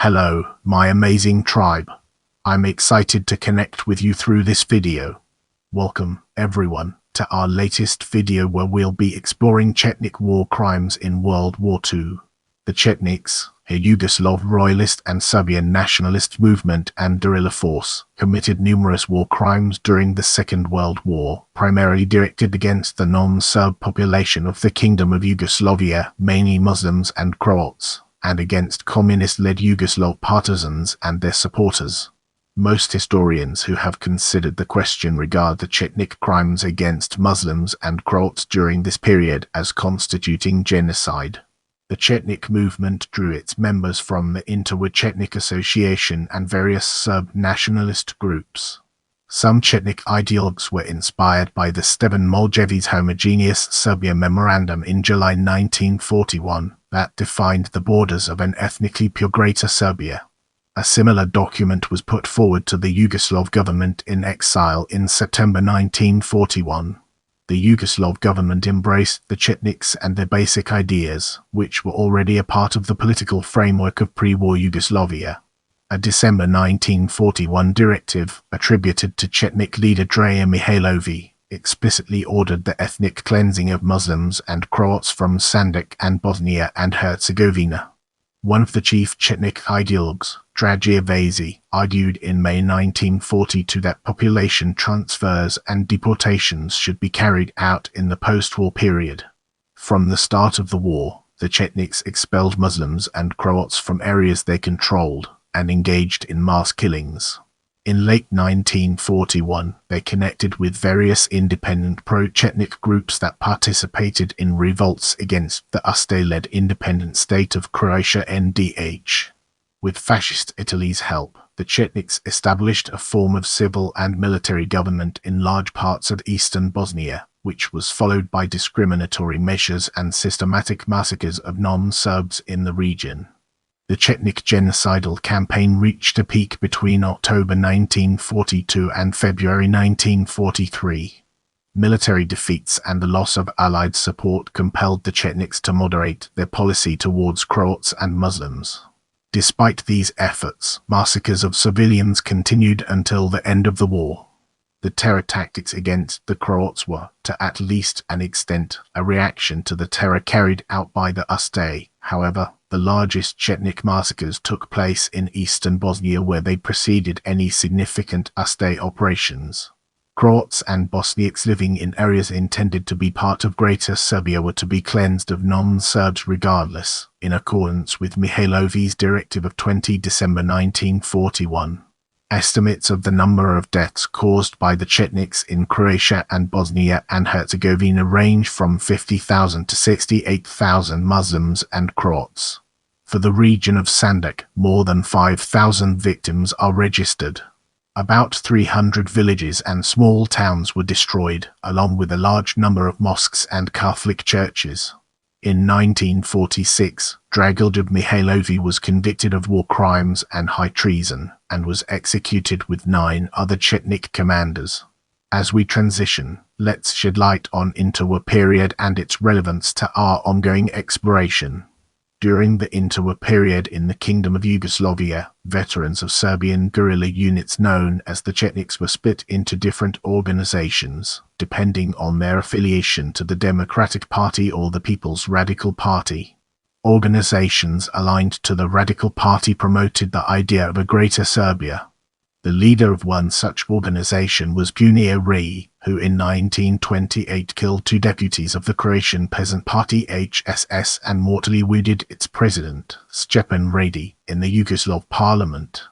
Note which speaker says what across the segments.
Speaker 1: Hello, my amazing tribe. I'm excited to connect with you through this video. Welcome, everyone, to our latest video where we'll be exploring Chetnik war crimes in World War II. The Chetniks, a Yugoslav royalist and Serbian nationalist movement and guerrilla force, committed numerous war crimes during the Second World War, primarily directed against the non-Serb population of the Kingdom of Yugoslavia, mainly Muslims and Croats, and against Communist-led Yugoslav Partisans and their supporters. Most historians who have considered the question regard the Chetnik crimes against Muslims and Croats during this period as constituting genocide. The Chetnik movement drew its members from the interwar Chetnik Association and various Serb nationalist groups. Some Chetnik ideologues were inspired by the Stevan Moljević's Homogeneous Serbia memorandum in July 1941 that defined the borders of an ethnically pure Greater Serbia. A similar document was put forward to the Yugoslav government-in-exile in September 1941. The Yugoslav government embraced the Chetniks and their basic ideas, which were already a part of the political framework of pre-war Yugoslavia. A December 1941 directive, attributed to Chetnik leader Draža Mihailović, explicitly ordered the ethnic cleansing of Muslims and Croats from Sandžak and Bosnia and Herzegovina. One of the chief Chetnik ideologues, Draža Vasić, argued in May 1942 that population transfers and deportations should be carried out in the post-war period. From the start of the war, the Chetniks expelled Muslims and Croats from areas they controlled and engaged in mass killings. In late 1941, they connected with various independent pro-Chetnik groups that participated in revolts against the Ustaše-led independent state of Croatia NDH. With Fascist Italy's help, the Chetniks established a form of civil and military government in large parts of eastern Bosnia, which was followed by discriminatory measures and systematic massacres of non-Serbs in the region. The Chetnik genocidal campaign reached a peak between October 1942 and February 1943. Military defeats and the loss of Allied support compelled the Chetniks to moderate their policy towards Croats and Muslims. Despite these efforts, massacres of civilians continued until the end of the war. The terror tactics against the Croats were, to at least an extent, a reaction to the terror carried out by the Ustaše. However, the largest Chetnik massacres took place in eastern Bosnia where they preceded any significant Ustaše operations. Croats and Bosniaks living in areas intended to be part of Greater Serbia were to be cleansed of non-Serbs regardless, in accordance with Mihailović's directive of 20 December 1941. Estimates of the number of deaths caused by the Chetniks in Croatia and Bosnia and Herzegovina range from 50,000 to 68,000 Muslims and Croats. For the region of Sandžak, more than 5,000 victims are registered. About 300 villages and small towns were destroyed, along with a large number of mosques and Catholic churches. In 1946, Draža Mihailović was convicted of war crimes and high treason, and was executed with 9 other Chetnik commanders. As we transition, let's shed light on interwar period and its relevance to our ongoing exploration. During the interwar period in the Kingdom of Yugoslavia, veterans of Serbian guerrilla units known as the Chetniks were split into different organizations, depending on their affiliation to the Democratic Party or the People's Radical Party. Organizations aligned to the Radical Party promoted the idea of a Greater Serbia. The leader of one such organization was Punio Rei, who in 1928 killed 2 deputies of the Croatian Peasant Party HSS and mortally wounded its president, Stjepan Radić, in the Yugoslav parliament.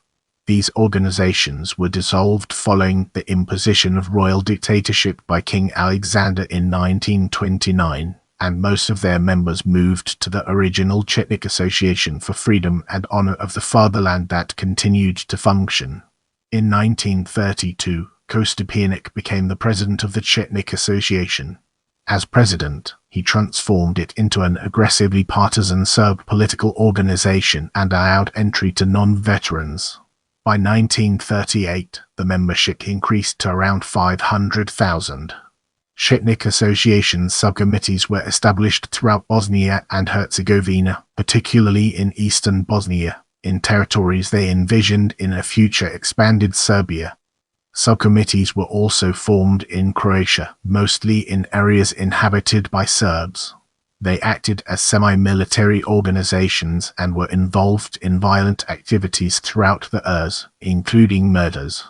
Speaker 1: These organizations were dissolved following the imposition of royal dictatorship by King Alexander in 1929, and most of their members moved to the original Chetnik Association for Freedom and Honor of the Fatherland that continued to function. In 1932, Stevan became the president of the Chetnik Association. As president, he transformed it into an aggressively partisan Serb political organization and allowed entry to non-veterans. By 1938, the membership increased to around 500,000. Chetnik Association subcommittees were established throughout Bosnia and Herzegovina, particularly in eastern Bosnia. in territories they envisioned in a future expanded Serbia. Subcommittees were also formed in Croatia, mostly in areas inhabited by Serbs. They acted as semi-military organizations and were involved in violent activities throughout the years, including murders.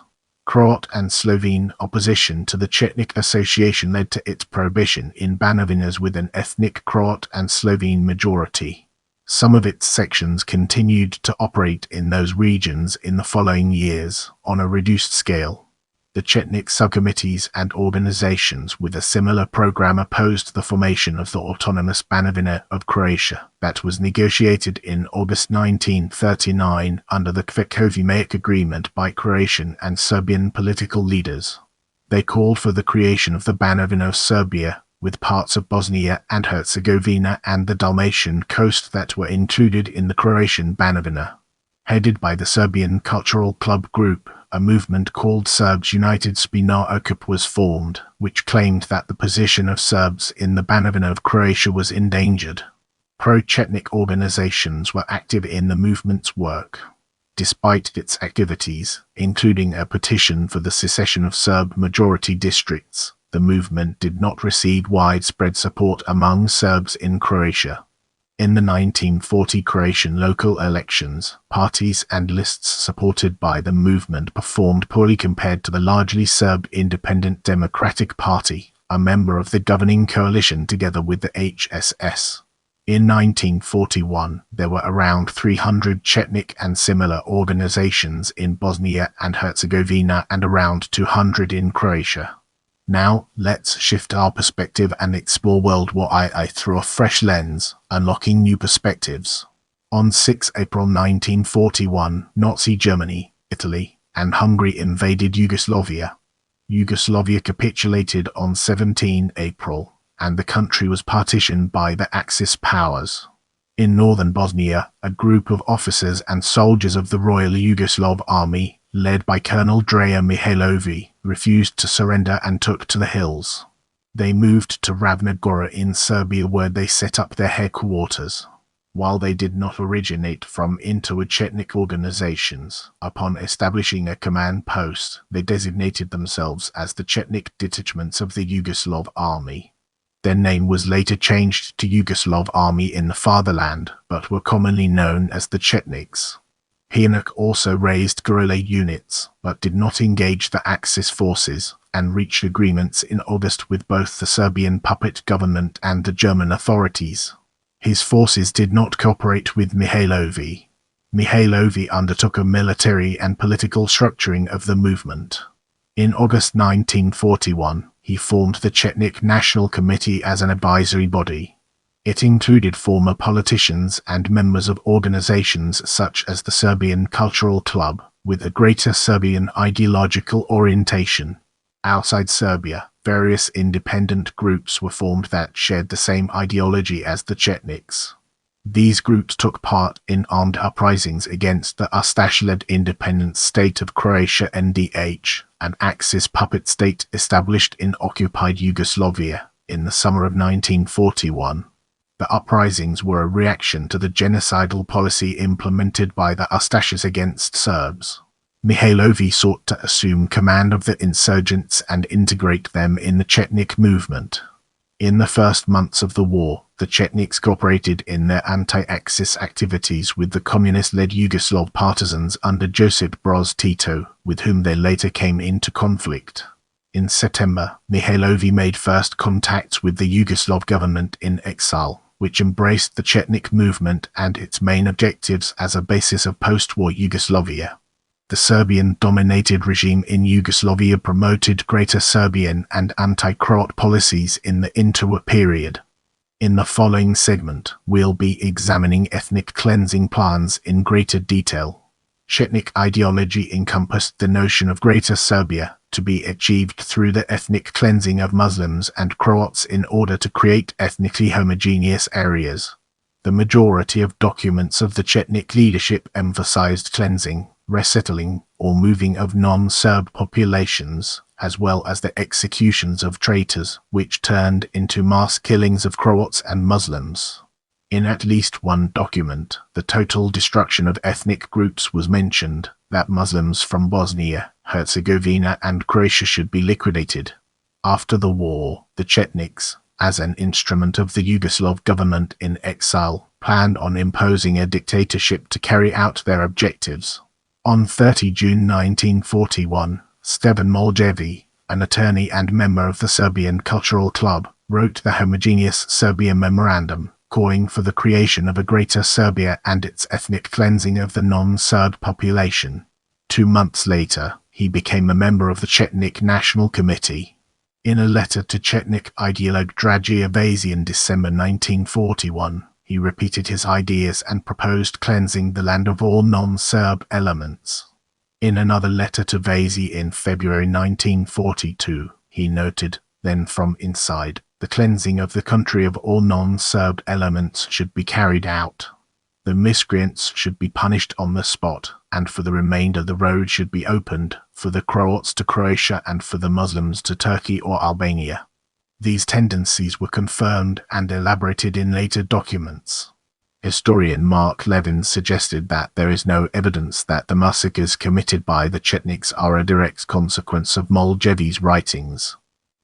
Speaker 1: Croat and Slovene opposition to the Chetnik Association led to its prohibition in Banovinas with an ethnic Croat and Slovene majority. Some of its sections continued to operate in those regions in the following years, on a reduced scale. The Chetnik subcommittees and organizations with a similar program opposed the formation of the autonomous Banovina of Croatia that was negotiated in August 1939 under the Kvekovi-Mayak Agreement by Croatian and Serbian political leaders. They called for the creation of the Banovina of Serbia, with parts of Bosnia and Herzegovina and the Dalmatian coast that were included in the Croatian Banovina. Headed by the Serbian Cultural Club Group, a movement called Serbs United Spina Okup was formed, which claimed that the position of Serbs in the Banovina of Croatia was endangered. Pro-Chetnik organizations were active in the movement's work. Despite its activities, including a petition for the secession of Serb-majority districts, the movement did not receive widespread support among Serbs in Croatia. In the 1940 Croatian local elections, parties and lists supported by the movement performed poorly compared to the largely Serb Independent Democratic Party, a member of the governing coalition together with the HSS. In 1941, there were around 300 Chetnik and similar organizations in Bosnia and Herzegovina and around 200 in Croatia. Now, let's shift our perspective and explore World War II through a fresh lens, unlocking new perspectives. On 6 April 1941, Nazi Germany, Italy, and Hungary invaded Yugoslavia. Yugoslavia capitulated on 17 April, and the country was partitioned by the Axis powers. In northern Bosnia, a group of officers and soldiers of the Royal Yugoslav Army, led by Colonel Draža Mihailović, refused to surrender and took to the hills. They moved to Ravna Gora in Serbia where they set up their headquarters. While they did not originate from interwar Chetnik organizations, upon establishing a command post, they designated themselves as the Chetnik detachments of the Yugoslav Army. Their name was later changed to Yugoslav Army in the Fatherland, but were commonly known as the Chetniks. Chetnik also raised guerrilla units, but did not engage the Axis forces, and reached agreements in August with both the Serbian puppet government and the German authorities. His forces did not cooperate with Mihailović. Mihailović undertook a military and political structuring of the movement. In August 1941, he formed the Chetnik National Committee as an advisory body. It included former politicians and members of organizations such as the Serbian Cultural Club, with a Greater Serbian ideological orientation. Outside Serbia, various independent groups were formed that shared the same ideology as the Chetniks. These groups took part in armed uprisings against the Ustaš-led independent state of Croatia NDH, an Axis puppet state established in occupied Yugoslavia, in the summer of 1941. The uprisings were a reaction to the genocidal policy implemented by the Ustašs against Serbs. Mihailović sought to assume command of the insurgents and integrate them in the Chetnik movement. In the first months of the war, the Chetniks cooperated in their anti-Axis activities with the Communist-led Yugoslav Partisans under Josip Broz Tito, with whom they later came into conflict. In September, Mihailović made first contacts with the Yugoslav government-in-exile, which embraced the Chetnik movement and its main objectives as a basis of post-war Yugoslavia. The Serbian-dominated regime in Yugoslavia promoted Greater Serbian and anti-Croat policies in the interwar period. In the following segment, we'll be examining ethnic cleansing plans in greater detail. Chetnik ideology encompassed the notion of Greater Serbia to be achieved through the ethnic cleansing of Muslims and Croats in order to create ethnically homogeneous areas. The majority of documents of the Chetnik leadership emphasized cleansing, resettling, or moving of non-Serb populations, as well as the executions of traitors, which turned into mass killings of Croats and Muslims. In at least one document, the total destruction of ethnic groups was mentioned, that Muslims from Bosnia, Herzegovina and Croatia should be liquidated. After the war, the Chetniks, as an instrument of the Yugoslav government in exile, planned on imposing a dictatorship to carry out their objectives. On 30 June 1941, Stevan Moljević, an attorney and member of the Serbian Cultural Club, wrote the Homogeneous Serbia memorandum, calling for the creation of a Greater Serbia and its ethnic cleansing of the non-Serb population. 2 months later, he became a member of the Chetnik National Committee. In a letter to Chetnik ideologue Draža Vasić in December 1941, he repeated his ideas and proposed cleansing the land of all non-Serb elements. In another letter to Vasić in February 1942, he noted, "Then from inside, the cleansing of the country of all non-Serb elements should be carried out. The miscreants should be punished on the spot, and for the remainder the road should be opened, for the Croats to Croatia and for the Muslims to Turkey or Albania." These tendencies were confirmed and elaborated in later documents. Historian Mark Levin suggested that there is no evidence that the massacres committed by the Chetniks are a direct consequence of Moljević's writings.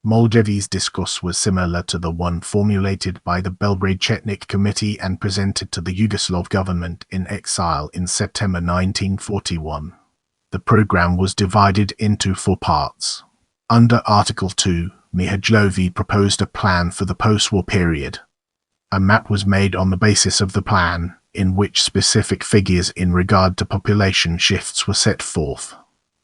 Speaker 1: Moljević's discourse was similar to the one formulated by the Belgrade Chetnik Committee and presented to the Yugoslav government in exile in September 1941. The program was divided into 4 parts. Under Article 2, Mihailović proposed a plan for the post-war period. A map was made on the basis of the plan, in which specific figures in regard to population shifts were set forth.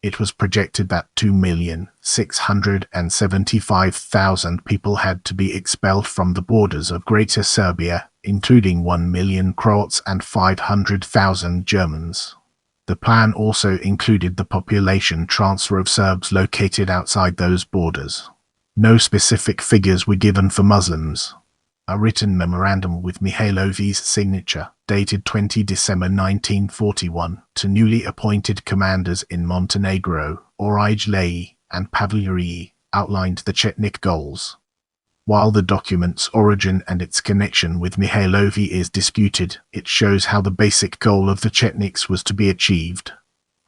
Speaker 1: It was projected that 2,675,000 people had to be expelled from the borders of Greater Serbia, including 1 million Croats and 500,000 Germans. The plan also included the population transfer of Serbs located outside those borders. No specific figures were given for Muslims. A written memorandum with Mihailović's signature, dated 20 December 1941, to newly appointed commanders in Montenegro, Oraj and Pavljerie, outlined the Chetnik goals. While the document's origin and its connection with Mihailović is disputed, it shows how the basic goal of the Chetniks was to be achieved.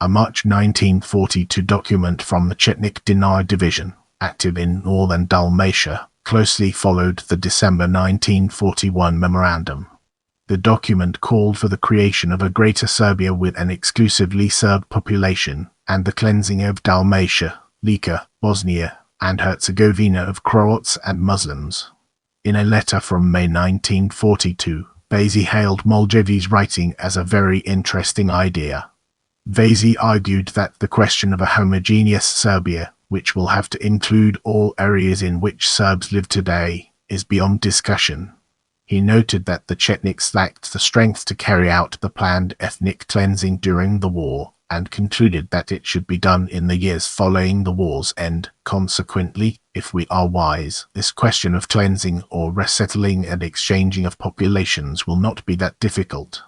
Speaker 1: A March 1942 document from the Chetnik Dinar division, active in northern Dalmatia, closely followed the December 1941 memorandum. The document called for the creation of a Greater Serbia with an exclusively Serb population, and the cleansing of Dalmatia, Lika, Bosnia, and Herzegovina of Croats and Muslims. In a letter from May 1942, Vasić hailed Moljević's writing as a very interesting idea. Vasić argued that the question of a homogeneous Serbia, which will have to include all areas in which Serbs live today, is beyond discussion. He noted that the Chetniks lacked the strength to carry out the planned ethnic cleansing during the war, and concluded that it should be done in the years following the war's end. Consequently, if we are wise, this question of cleansing or resettling and exchanging of populations will not be that difficult.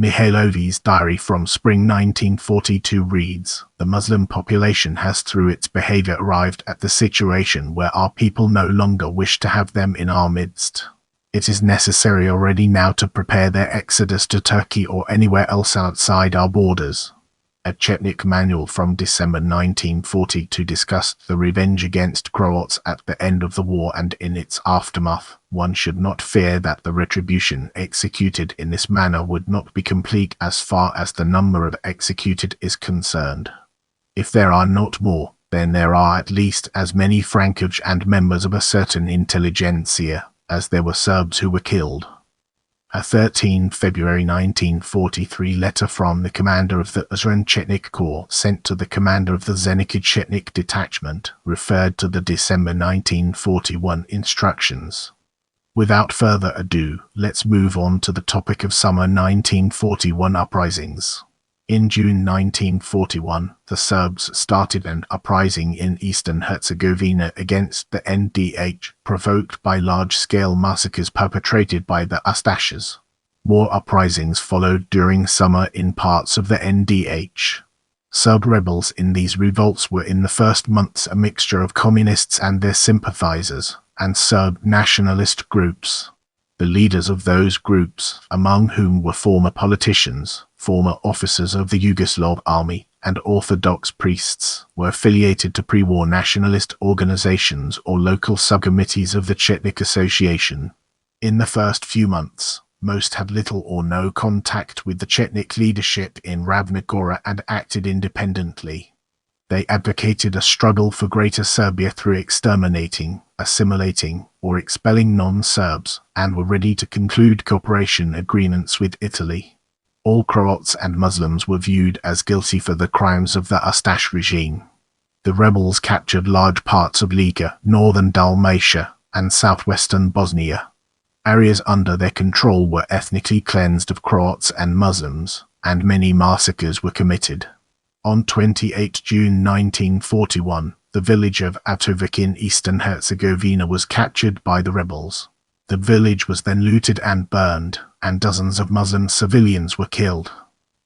Speaker 1: Mihailović's diary from spring 1942 reads, "The Muslim population has through its behavior arrived at the situation where our people no longer wish to have them in our midst. It is necessary already now to prepare their exodus to Turkey or anywhere else outside our borders." A Chetnik manual from December 1942 discussed the revenge against Croats at the end of the war, and in its aftermath, one should not fear that the retribution executed in this manner would not be complete as far as the number of executed is concerned. If there are not more, then there are at least as many Frankage and members of a certain intelligentsia as there were Serbs who were killed. A 13 February 1943 letter from the commander of the Uzren Chetnik Corps sent to the commander of the Zenica Chetnik detachment referred to the December 1941 instructions. Without further ado, let's move on to the topic of summer 1941 uprisings. In June 1941, the Serbs started an uprising in eastern Herzegovina against the NDH, provoked by large-scale massacres perpetrated by the Ustašas. More uprisings followed during summer in parts of the NDH. Serb rebels in these revolts were in the first months a mixture of communists and their sympathizers, and Serb nationalist groups. The leaders of those groups, among whom were former politicians, former officers of the Yugoslav army, and Orthodox priests, were affiliated to pre-war nationalist organizations or local subcommittees of the Chetnik Association. In the first few months, most had little or no contact with the Chetnik leadership in Ravna Gora and acted independently. They advocated a struggle for Greater Serbia through exterminating, assimilating, or expelling non-Serbs, and were ready to conclude cooperation agreements with Italy. All Croats and Muslims were viewed as guilty for the crimes of the Ustaš regime. The rebels captured large parts of Liga, northern Dalmatia, and southwestern Bosnia. Areas under their control were ethnically cleansed of Croats and Muslims, and many massacres were committed. On 28 June 1941, the village of Atović in eastern Herzegovina was captured by the rebels. The village was then looted and burned, and dozens of Muslim civilians were killed.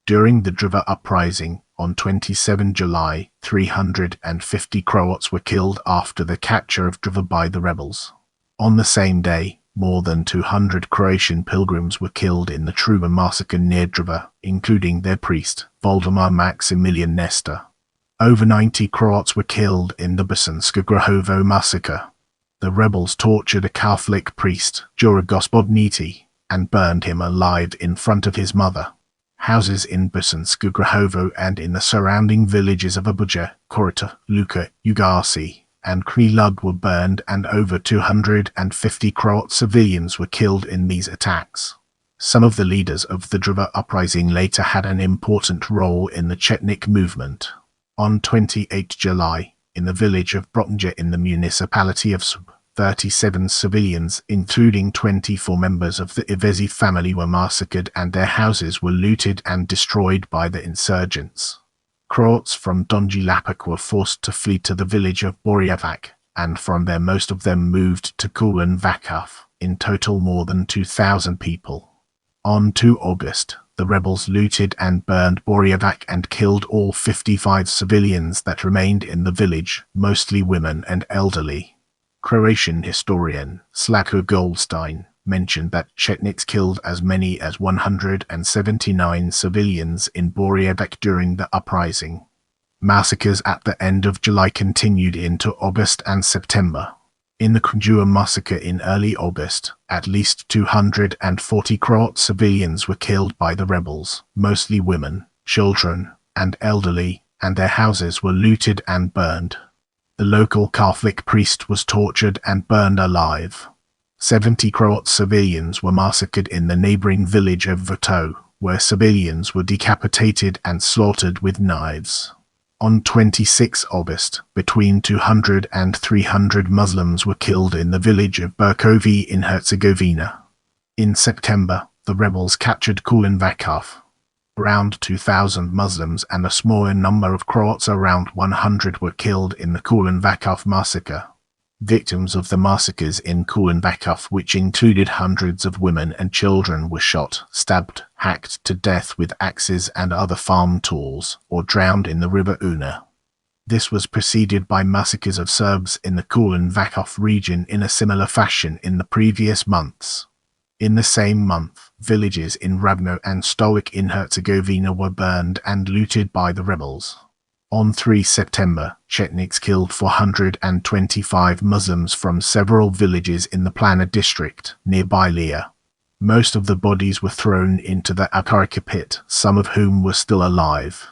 Speaker 1: During the Drva uprising, on 27 July, 350 Croats were killed after the capture of Drva by the rebels. On the same day, more than 200 Croatian pilgrims were killed in the Truba massacre near Drva, including their priest, Voldemar Maximilian Nestor. Over 90 Croats were killed in the Bosansko Grahovo massacre. The rebels tortured a Catholic priest, Jura Gospodniti, and burned him alive in front of his mother. Houses in Bosansko Grahovo and in the surrounding villages of Abuja, Korita, Luka, Ugasi, and Krelug were burned, and over 250 Croat civilians were killed in these attacks. Some of the leaders of the Drva uprising later had an important role in the Chetnik movement. On 28 July, in the village of Brotnja in the municipality of Sub, 37 civilians, including 24 members of the Ivezi family, were massacred and their houses were looted and destroyed by the insurgents. Croats from Donji Lapak were forced to flee to the village of Borjevac, and from there most of them moved to Kulan Vakaf, in total more than 2,000 people. On 2 August, the rebels looted and burned Borjevac and killed all 55 civilians that remained in the village, mostly women and elderly. Croatian historian Slavko Goldstein mentioned that Chetniks killed as many as 179 civilians in Borjevac during the uprising. Massacres at the end of July continued into August and September. In the Krnjua massacre in early August, at least 240 Croat civilians were killed by the rebels, mostly women, children, and elderly, and their houses were looted and burned. The local Catholic priest was tortured and burned alive. 70 Croat civilians were massacred in the neighboring village of Vrto, where civilians were decapitated and slaughtered with knives. On 26 August, between 200 and 300 Muslims were killed in the village of Burkovi in Herzegovina. In September, the rebels captured Kulan Vakaf. Around 2,000 Muslims and a smaller number of Croats, around 100, were killed in the Kulan Vakaf massacre. Victims of the massacres in Kulan Vakaf, which included hundreds of women and children, were shot, stabbed, hacked to death with axes and other farm tools, or drowned in the river Una. This was preceded by massacres of Serbs in the Kulan Vakaf region in a similar fashion in the previous months. In the same month, villages in Ravno and Stoic in Herzegovina were burned and looted by the rebels. On 3 September, Chetniks killed 425 Muslims from several villages in the Plana district, nearby Lea. Most of the bodies were thrown into the Akarika pit, some of whom were still alive.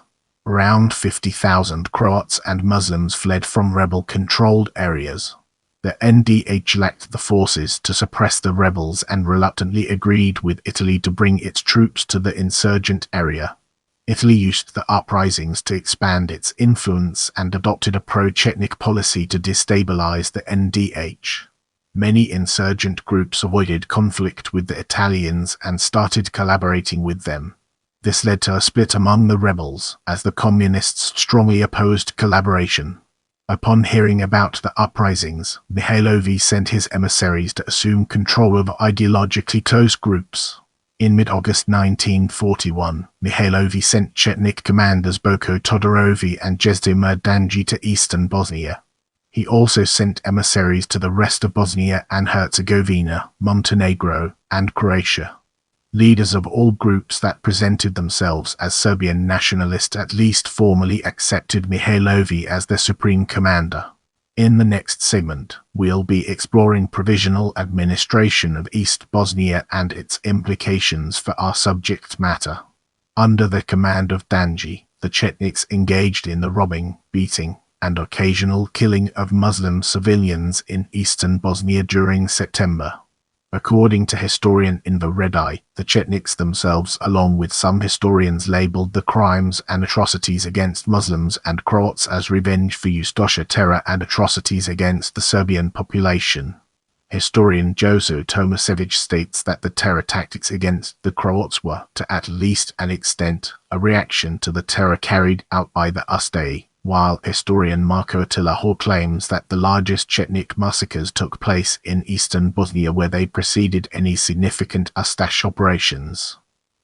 Speaker 1: Around 50,000 Croats and Muslims fled from rebel-controlled areas. The NDH lacked the forces to suppress the rebels and reluctantly agreed with Italy to bring its troops to the insurgent area. Italy used the uprisings to expand its influence and adopted a pro-Chetnik policy to destabilize the NDH. Many insurgent groups avoided conflict with the Italians and started collaborating with them. This led to a split among the rebels, as the Communists strongly opposed collaboration. Upon hearing about the uprisings, Mihailović sent his emissaries to assume control of ideologically close groups. In mid-August 1941, Mihailović sent Chetnik commanders Boko Todorovi and Jezdimir Danji to eastern Bosnia. He also sent emissaries to the rest of Bosnia and Herzegovina, Montenegro, and Croatia. Leaders of all groups that presented themselves as Serbian nationalists at least formally accepted Mihailović as their supreme commander. In the next segment, we'll be exploring provisional administration of East Bosnia and its implications for our subject matter. Under the command of Danji, the Chetniks engaged in the robbing, beating, and occasional killing of Muslim civilians in eastern Bosnia during September. According to historian Inva Redeye, the Chetniks themselves, along with some historians, labeled the crimes and atrocities against Muslims and Croats as revenge for Ustaša terror and atrocities against the Serbian population. Historian Jozo Tomasevic states that the terror tactics against the Croats were, to at least an extent, a reaction to the terror carried out by the Ustaše, while historian Marko Atila claims that the largest Chetnik massacres took place in eastern Bosnia where they preceded any significant Ustaše operations.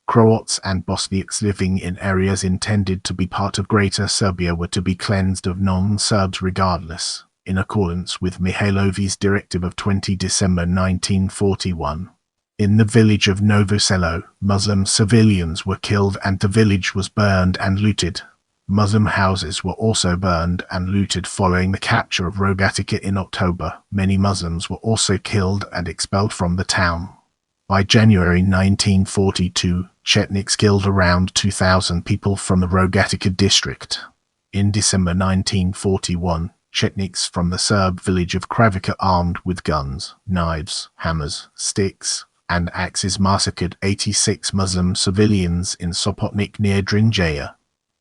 Speaker 1: Croats and Bosniaks living in areas intended to be part of Greater Serbia were to be cleansed of non-Serbs regardless, in accordance with Mihailović's directive of 20 December 1941. In the village of Novo Selo, Muslim civilians were killed and the village was burned and looted. Muslim houses were also burned and looted following the capture of Rogatica in October. Many Muslims were also killed and expelled from the town. By January 1942, Chetniks killed around 2,000 people from the Rogatica district. In December 1941, Chetniks from the Serb village of Kravica, armed with guns, knives, hammers, sticks, and axes, massacred 86 Muslim civilians in Sopotnik near Drinjaja.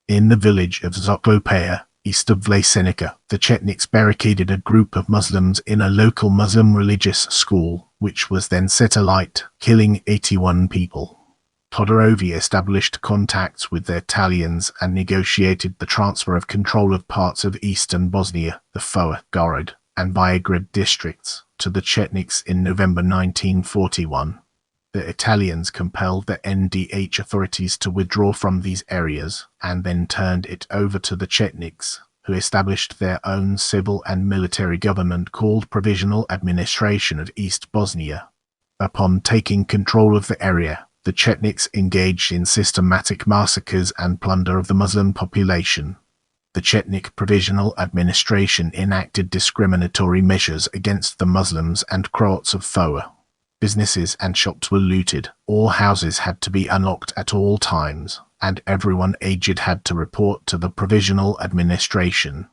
Speaker 1: In the village of Zoklopeja, east of Vlasenica, the Chetniks barricaded a group of Muslims in a local Muslim religious school, which was then set alight, killing 81 people. Todorovi established contacts with the Italians and negotiated the transfer of control of parts of eastern Bosnia, the Foa, Gorod, and Viograd districts, to the Chetniks in November 1941. The Italians compelled the NDH authorities to withdraw from these areas, and then turned it over to the Chetniks, who established their own civil and military government called Provisional Administration of East Bosnia. Upon taking control of the area, the Chetniks engaged in systematic massacres and plunder of the Muslim population. The Chetnik Provisional Administration enacted discriminatory measures against the Muslims and Croats of Foa. Businesses and shops were looted, all houses had to be unlocked at all times, and everyone aged had to report to the Provisional Administration.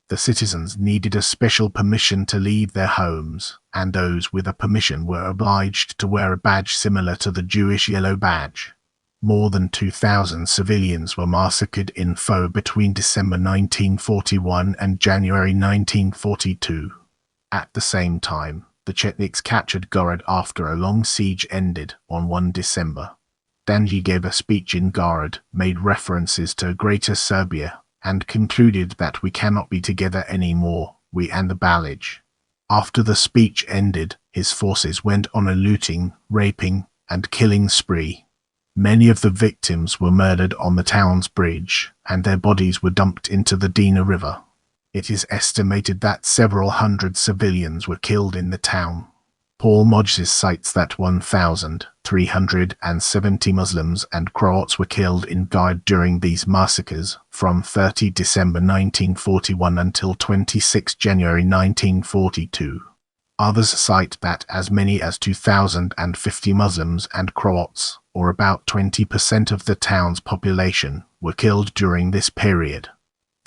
Speaker 1: The citizens needed a special permission to leave their homes, and those with a permission were obliged to wear a badge similar to the Jewish yellow badge. More than 2,000 civilians were massacred in Foa between December 1941 and January 1942. At the same time, the Chetniks captured Gorod after a long siege ended on 1 December. Danji gave a speech in Gorod, made references to Greater Serbia, and concluded that we cannot be together anymore, we and the Balij. After the speech ended, his forces went on a looting, raping, and killing spree. Many of the victims were murdered on the town's bridge, and their bodies were dumped into the Dina River. It is estimated that several hundred civilians were killed in the town. Paul Mojsis cites that 1,370 Muslims and Croats were killed in Gorod during these massacres, from 30 December 1941 until 26 January 1942. Others cite that as many as 2,050 Muslims and Croats, or about 20% of the town's population, were killed during this period.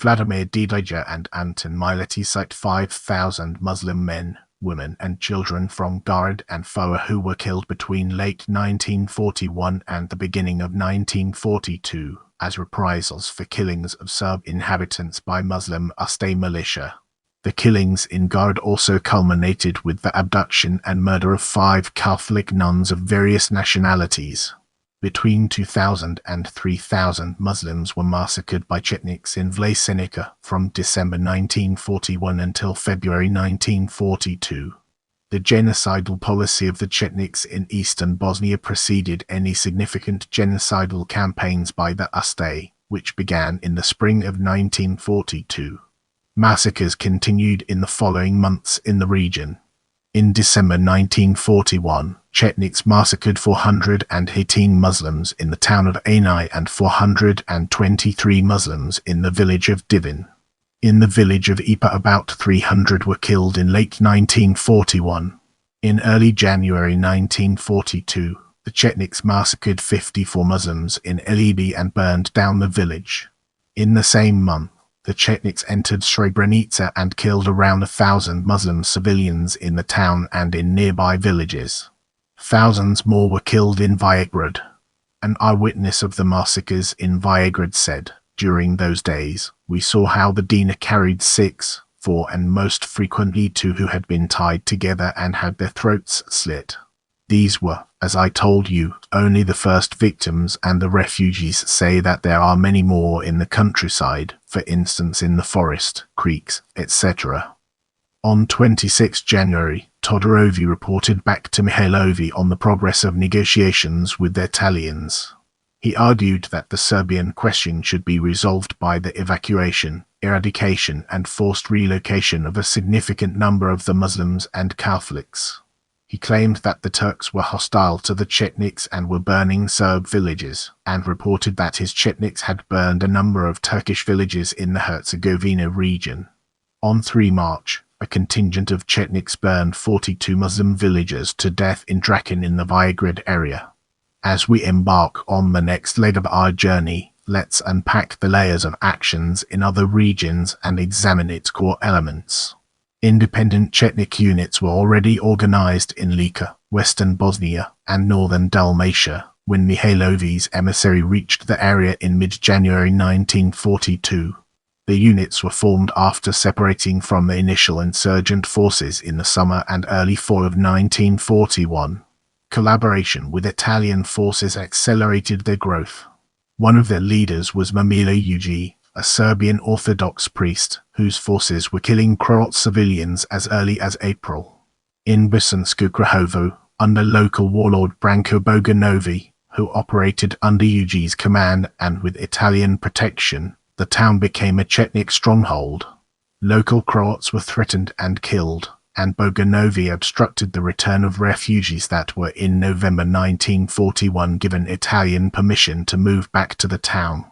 Speaker 1: Vladimir Didija and Anton Mileti cite 5,000 Muslim men, women and children from Gorod and Foa who were killed between late 1941 and the beginning of 1942 as reprisals for killings of Serb inhabitants by Muslim Ustaše militia. The killings in Gorod also culminated with the abduction and murder of 5 Catholic nuns of various nationalities. Between 2,000 and 3,000 Muslims were massacred by Chetniks in Vlasenica from December 1941 until February 1942. The genocidal policy of the Chetniks in eastern Bosnia preceded any significant genocidal campaigns by the Ustaše, which began in the spring of 1942. Massacres continued in the following months in the region. In December 1941, Chetniks massacred 418 Muslims in the town of Anai and 423 Muslims in the village of Divin. In the village of Ipa, about 300 were killed in late 1941. In early January 1942, the Chetniks massacred 54 Muslims in Elibi and burned down the village. In the same month, the Chetniks entered Srebrenica and killed around 1,000 Muslim civilians in the town and in nearby villages. Thousands more were killed in Viagrad. An eyewitness of the massacres in Viagrad said, "During those days, we saw how the Dina carried 6, 4 and most frequently 2 who had been tied together and had their throats slit. These were, as I told you, only the first victims, and the refugees say that there are many more in the countryside, for instance in the forest, creeks, etc." On 26 January, Todorovi reported back to Mihailović on the progress of negotiations with the Italians. He argued that the Serbian question should be resolved by the evacuation, eradication and forced relocation of a significant number of the Muslims and Catholics. He claimed that the Turks were hostile to the Chetniks and were burning Serb villages, and reported that his Chetniks had burned a number of Turkish villages in the Herzegovina region. On 3 March, a contingent of Chetniks burned 42 Muslim villagers to death in Draken in the Viagrad area. As we embark on the next leg of our journey, let's unpack the layers of actions in other regions and examine its core elements. Independent Chetnik units were already organized in Lika, western Bosnia, and northern Dalmatia when Mihailović's emissary reached the area in mid-January 1942. The units were formed after separating from the initial insurgent forces in the summer and early fall of 1941. Collaboration with Italian forces accelerated their growth. One of their leaders was Moljević, a Serbian Orthodox priest, whose forces were killing Croat civilians as early as April. In Bosansko Krahovo, under local warlord Branko Boganovi, who operated under Uji's command and with Italian protection, the town became a Chetnik stronghold. Local Croats were threatened and killed, and Boganovi obstructed the return of refugees that were in November 1941 given Italian permission to move back to the town.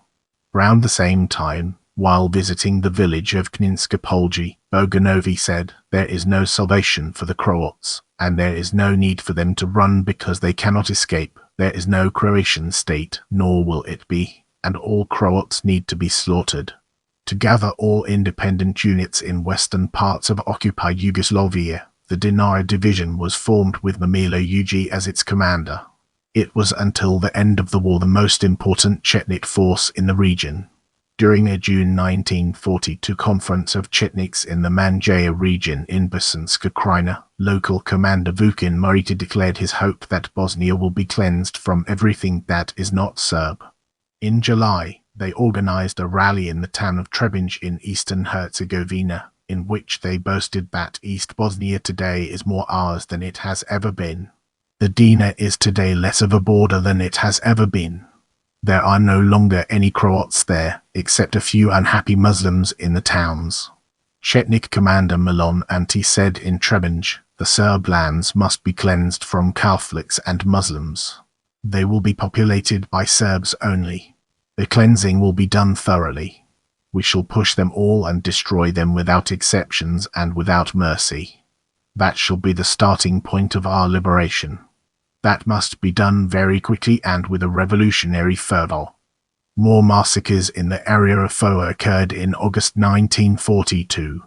Speaker 1: Around the same time, while visiting the village of Kninska Polje, Boganovi said, "There is no salvation for the Croats, and there is no need for them to run because they cannot escape. There is no Croatian state, nor will it be, and all Croats need to be slaughtered." To gather all independent units in western parts of occupied Yugoslavia, the Dinara division was formed with Moljević as its commander. It was until the end of the war the most important Chetnik force in the region. During a June 1942 conference of Chetniks in the Manjaja region in Bosanska Krajina, local commander Vukin Marita declared his hope that Bosnia will be cleansed from everything that is not Serb. In July, they organized a rally in the town of Trebinje in eastern Herzegovina, in which they boasted that East Bosnia today is more ours than it has ever been. The Dina is today less of a border than it has ever been. There are no longer any Croats there, except a few unhappy Muslims in the towns. Chetnik commander Milan Anti said in Trebinje, "The Serb lands must be cleansed from Catholics and Muslims. They will be populated by Serbs only. The cleansing will be done thoroughly. We shall push them all and destroy them without exceptions and without mercy. That shall be the starting point of our liberation. That must be done very quickly and with a revolutionary fervor." More massacres in the area of Foa occurred in August 1942.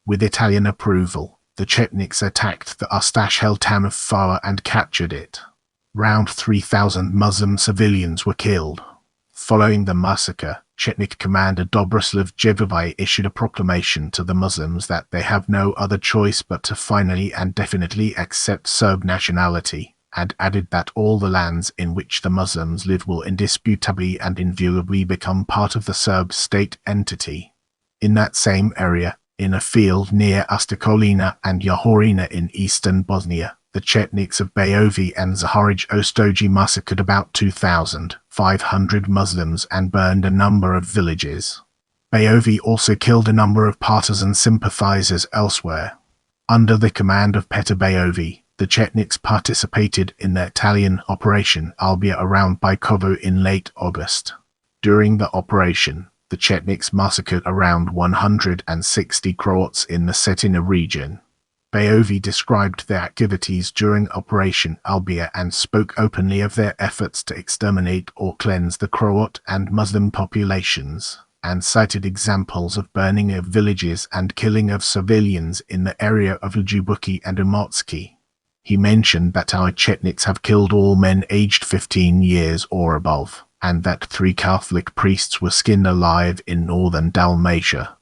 Speaker 1: With Italian approval, the Chetniks attacked the Ustash-held town of Foa and captured it. Round 3,000 Muslim civilians were killed. Following the massacre, Chetnik commander Dobroslav Jevović issued a proclamation to the Muslims that they have no other choice but to finally and definitely accept Serb nationality, and added that all the lands in which the Muslims live will indisputably and inviolably become part of the Serb state entity. In that same area, in a field near Astakolina and Jahorina in eastern Bosnia, the Chetniks of Bajovi and Zaharij Ostoji massacred about 2,500 Muslims and burned a number of villages. Bajovi also killed a number of partisan sympathizers elsewhere. Under the command of Petar Bajovi, the Chetniks participated in the Italian Operation Albia around Bajkovo in late August. During the operation, the Chetniks massacred around 160 Croats in the Cetina region. Bajovi described their activities during Operation Albia and spoke openly of their efforts to exterminate or cleanse the Croat and Muslim populations, and cited examples of burning of villages and killing of civilians in the area of Ljubuki and Imotski. He mentioned that our Chetniks have killed all men aged 15 years or above, and that 3 Catholic priests were skinned alive in northern Dalmatia.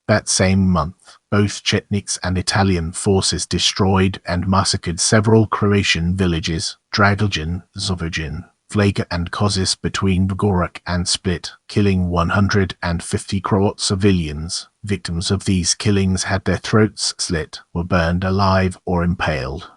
Speaker 1: That same month, both Chetniks and Italian forces destroyed and massacred several Croatian villages, Dragoljin, Zovogin, Vlaga and Kozice between Gorak and Split, killing 150 Croat civilians. Victims of these killings had their throats slit, were burned alive or impaled.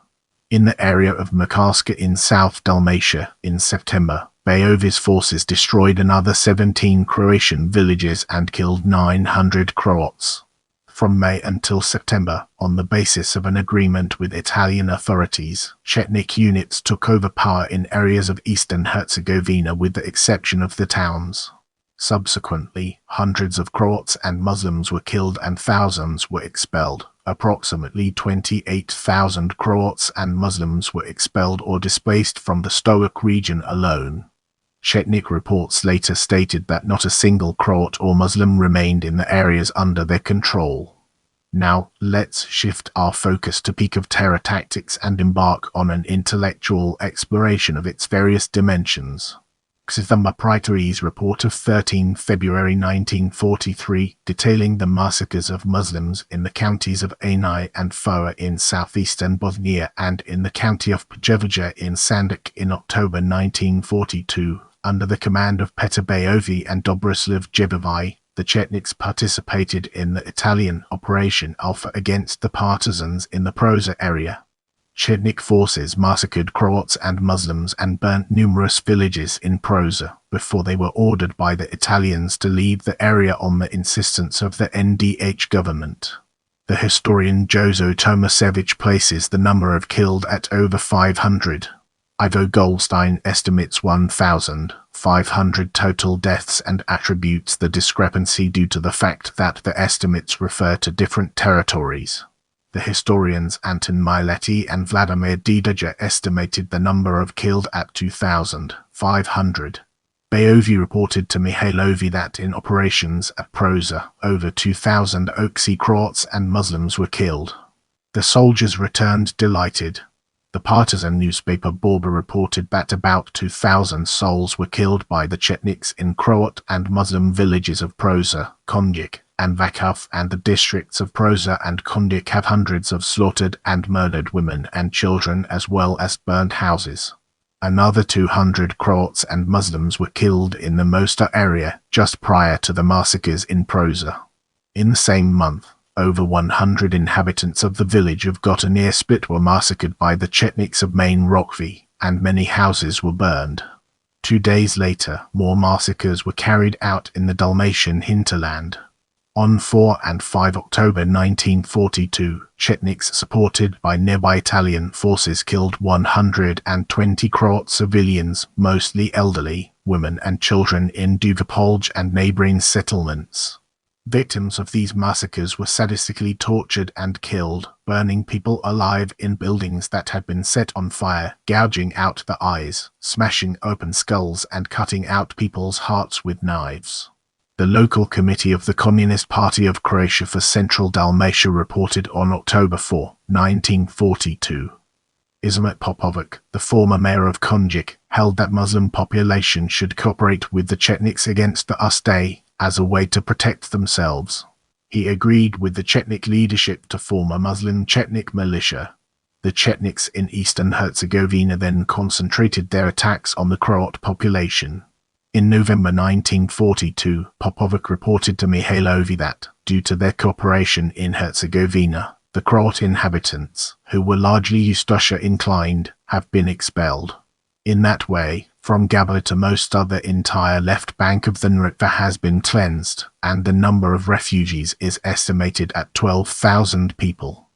Speaker 1: In the area of Makarska in South Dalmatia, in September, Bajovi's forces destroyed another 17 Croatian villages and killed 900 Croats. From May until September, on the basis of an agreement with Italian authorities, Chetnik units took over power in areas of eastern Herzegovina with the exception of the towns. Subsequently, hundreds of Croats and Muslims were killed and thousands were expelled. Approximately 28,000 Croats and Muslims were expelled or displaced from the Stoic region alone. Chetnik reports later stated that not a single Croat or Muslim remained in the areas under their control. Now, let's shift our focus to peak of terror tactics and embark on an intellectual exploration of its various dimensions. Xithamba Praetori's report of 13 February 1943, detailing the massacres of Muslims in the counties of Anai and Foa in southeastern Bosnia and in the county of Pojevica in Sandžak in October 1942, under the command of Petar Bajovi and Dobroslav Jevovi, the Chetniks participated in the Italian Operation Alpha against the partisans in the Proza area. Chetnik forces massacred Croats and Muslims and burnt numerous villages in Proza before they were ordered by the Italians to leave the area on the insistence of the NDH government. The historian Jozo Tomasevich places the number of killed at over 500. Ivo Goldstein estimates 1,500 total deaths and attributes the discrepancy due to the fact that the estimates refer to different territories. The historians Anton Miletti and Vladimir Didaja estimated the number of killed at 2,500. Bajovi reported to Mihailović that in operations at Proza, over 2,000 Oxy Croats and Muslims were killed. The soldiers returned delighted. The partisan newspaper Borba reported that about 2,000 souls were killed by the Chetniks in Croat and Muslim villages of Proza, Konjic, and Vakov, and the districts of Proza and Konjic have hundreds of slaughtered and murdered women and children as well as burned houses. Another 200 Croats and Muslims were killed in the Mostar area just prior to the massacres in Proza. In the same month, over 100 inhabitants of the village of Gota near Split were massacred by the Chetniks of Main Rokvi, and many houses were burned. 2 days later, more massacres were carried out in the Dalmatian hinterland. On 4 and 5 October 1942, Chetniks supported by nearby Italian forces killed 120 Croat civilians, mostly elderly, women and children in Dugopolj and neighboring settlements. Victims of these massacres were sadistically tortured and killed, burning people alive in buildings that had been set on fire, gouging out the eyes, smashing open skulls and cutting out people's hearts with knives. The local committee of the Communist Party of Croatia for Central Dalmatia reported on October 4, 1942. Izmet Popovic, the former mayor of Konjic, held that Muslim population should cooperate with the Chetniks against the Ustay as a way to protect themselves. He agreed with the Chetnik leadership to form a Muslim Chetnik militia. The Chetniks in eastern Herzegovina then concentrated their attacks on the Croat population. In November 1942, Popovic reported to Mihailović that, due to their cooperation in Herzegovina, the Croat inhabitants, who were largely Ustasha inclined, have been expelled. In that way, From Gabler to Mostar, the entire left bank of the Neretva has been cleansed, and the number of refugees is estimated at 12,000 people.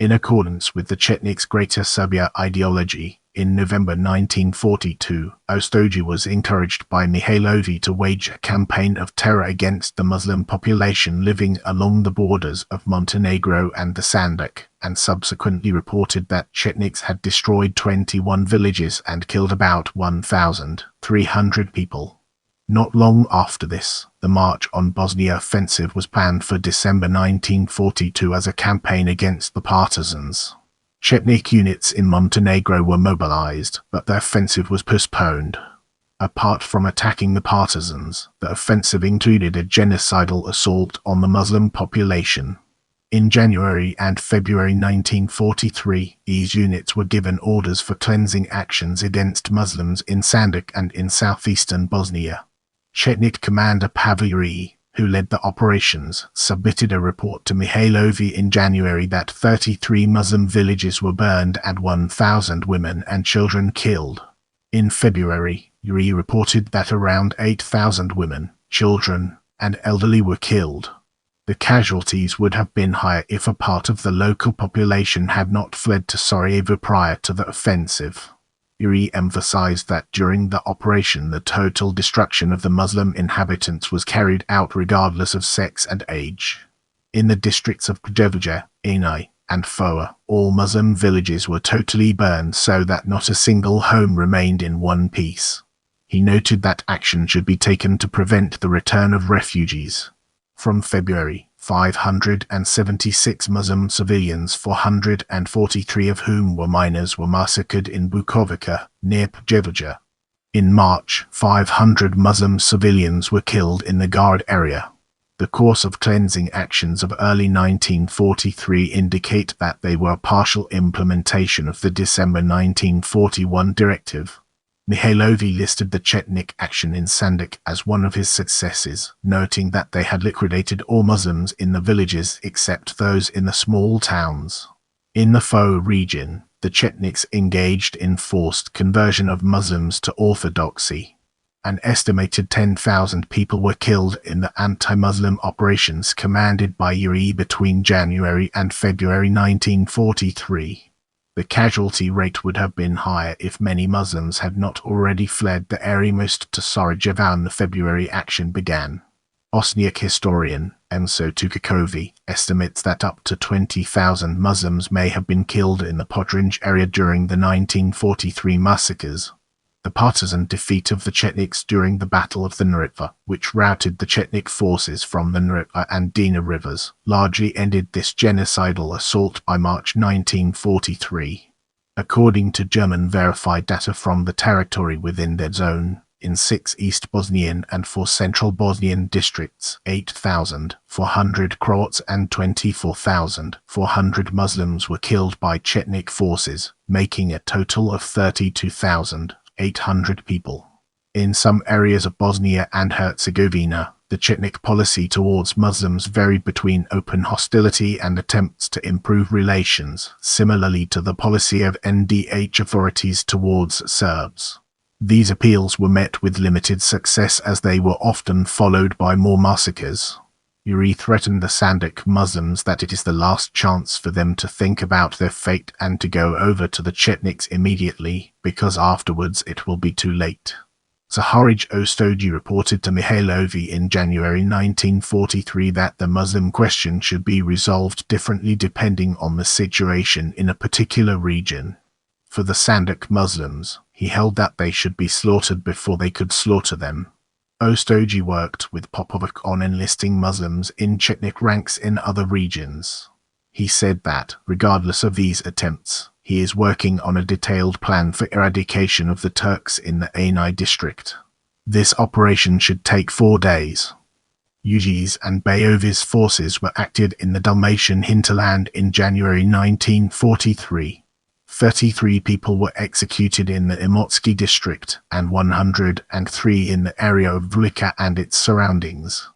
Speaker 1: In accordance with the Chetniks' Greater Serbia ideology, in November 1942, Ostoji was encouraged by Mihailović to wage a campaign of terror against the Muslim population living along the borders of Montenegro and the Sandžak, and subsequently reported that Chetniks had destroyed 21 villages and killed about 1,300 people. Not long after this, the March on Bosnia offensive was planned for December 1942 as a campaign against the partisans. Chetnik units in Montenegro were mobilized, but the offensive was postponed. Apart from attacking the partisans, the offensive included a genocidal assault on the Muslim population. In January and February 1943, these units were given orders for cleansing actions against Muslims in Sandžak and in southeastern Bosnia. Chetnik commander Pavljević, who led the operations, submitted a report to Mihailović in January that 33 Muslim villages were burned and 1,000 women and children killed. In February, Yuri reported that around 8,000 women, children, and elderly were killed. The casualties would have been higher if a part of the local population had not fled to Sarajevo prior to the offensive. Yuri emphasized that during the operation the total destruction of the Muslim inhabitants was carried out regardless of sex and age. In the districts of Prjevođa, Enaj, and Foa, all Muslim villages were totally burned so that not a single home remained in one piece. He noted that action should be taken to prevent the return of refugees. From February, 576 Muslim civilians, 443 of whom were minors, were massacred in Bukovica, near Prjevođa. In March, 500 Muslim civilians were killed in the Guard area. The course of cleansing actions of early 1943 indicate that they were a partial implementation of the December 1941 directive. Mihailović listed the Chetnik action in Sandžak as one of his successes, noting that they had liquidated all Muslims in the villages except those in the small towns. In the Foa region, the Chetniks engaged in forced conversion of Muslims to Orthodoxy. An estimated 10,000 people were killed in the anti-Muslim operations commanded by Yuri between January and February 1943. The casualty rate would have been higher if many Muslims had not already fled the area most to Sarajevo when the February action began. Bosniak historian Emso Tukaković estimates that up to 20,000 Muslims may have been killed in the Podrinj area during the 1943 massacres. The partisan defeat of the Chetniks during the Battle of the Neretva, which routed the Chetnik forces from the Neretva and Drina rivers, largely ended this genocidal assault by March 1943. According to German verified data from the territory within their zone, in 6 East Bosnian and 4 Central Bosnian districts, 8,400 Croats and 24,400 Muslims were killed by Chetnik forces, making a total of 32,800 people. In some areas of Bosnia and Herzegovina, the Chetnik policy towards Muslims varied between open hostility and attempts to improve relations, similarly to the policy of NDH authorities towards Serbs. These appeals were met with limited success as they were often followed by more massacres. Yuri threatened the Sandžak Muslims that it is the last chance for them to think about their fate and to go over to the Chetniks immediately, because afterwards it will be too late. Zaharij Ostoji reported to Mihailović in January 1943 that the Muslim question should be resolved differently depending on the situation in a particular region. For the Sandžak Muslims, he held that they should be slaughtered before they could slaughter them. Ostoji worked with Popović on enlisting Muslims in Chetnik ranks in other regions. He said that, regardless of these attempts, he is working on a detailed plan for eradication of the Turks in the Enaj district. This operation should take 4 days. Uji's and Bajović's forces were active in the Dalmatian hinterland in January 1943. 33 people were executed in the Imotski district and 103 in the area of Vlika and its surroundings.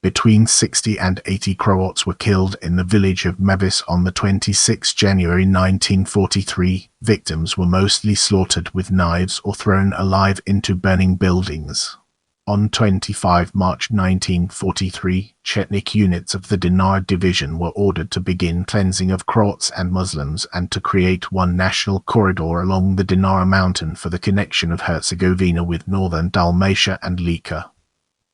Speaker 1: Between 60 and 80 Croats were killed in the village of Mavis on the 26th January 1943. Victims were mostly slaughtered with knives or thrown alive into burning buildings. On 25 March 1943, Chetnik units of the Dinar division were ordered to begin cleansing of Croats and Muslims and to create one national corridor along the Dinar mountain for the connection of Herzegovina with northern Dalmatia and Lika.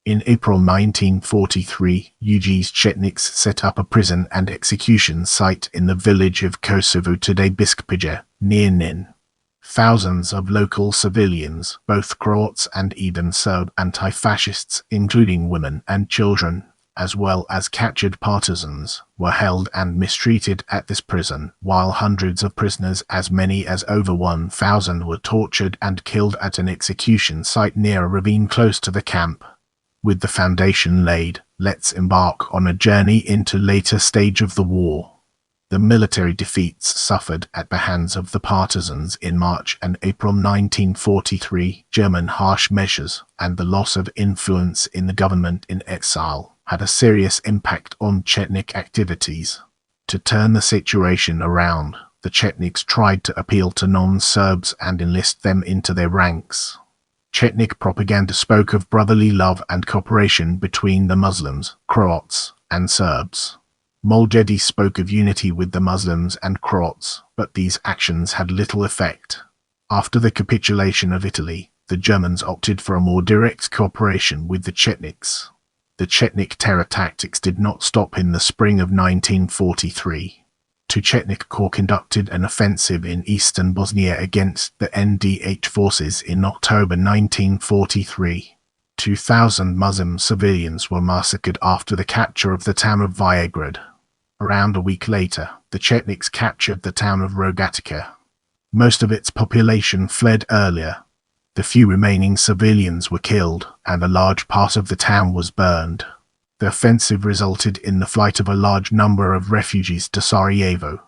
Speaker 1: In April 1943, UG's Chetniks set up a prison and execution site in the village of Kosovo, today Biskupje, near Nin. Thousands of local civilians, both Croats and even Serb anti-fascists, including women and children, as well as captured partisans, were held and mistreated at this prison, while hundreds of prisoners, as many as over 1,000, were tortured and killed at an execution site near a ravine close to the camp. With the foundation laid, let's embark on a journey into later stage of the war. The military defeats suffered at the hands of the partisans in March and April 1943, German harsh measures, and the loss of influence in the government in exile had a serious impact on Chetnik activities. To turn the situation around, the Chetniks tried to appeal to non-Serbs and enlist them into their ranks. Chetnik propaganda spoke of brotherly love and cooperation between the Muslims, Croats, and Serbs. Moljević spoke of unity with the Muslims and Croats, but these actions had little effect. After the capitulation of Italy, the Germans opted for a more direct cooperation with the Chetniks. The Chetnik terror tactics did not stop in the spring of 1943. Two Chetnik Corps conducted an offensive in eastern Bosnia against the NDH forces in October 1943. 2,000 Muslim civilians were massacred after the capture of the town of Viagrad. Around a week later, the Chetniks captured the town of Rogatica. Most of its population fled earlier. The few remaining civilians were killed, and a large part of the town was burned. The offensive resulted in the flight of a large number of refugees to Sarajevo.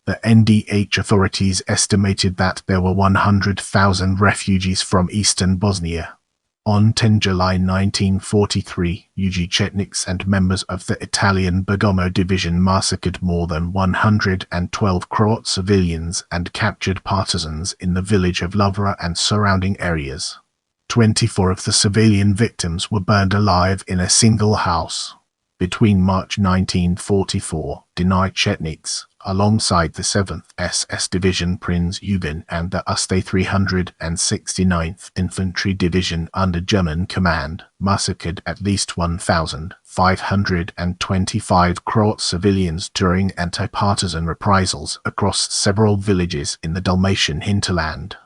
Speaker 1: The NDH authorities estimated that there were 100,000 refugees from eastern Bosnia. On 10 July 1943, UG Chetniks and members of the Italian Bergamo division massacred more than 112 Croat civilians and captured partisans in the village of Lovra and surrounding areas. 24 of the civilian victims were burned alive in a single house. Between March 1944, Dinar Chetniks, alongside the 7th SS Division Prinz Eugen and the Uste 369th Infantry Division under German command, massacred at least 1,525 Croat civilians during anti-partisan reprisals across several villages in the Dalmatian hinterland.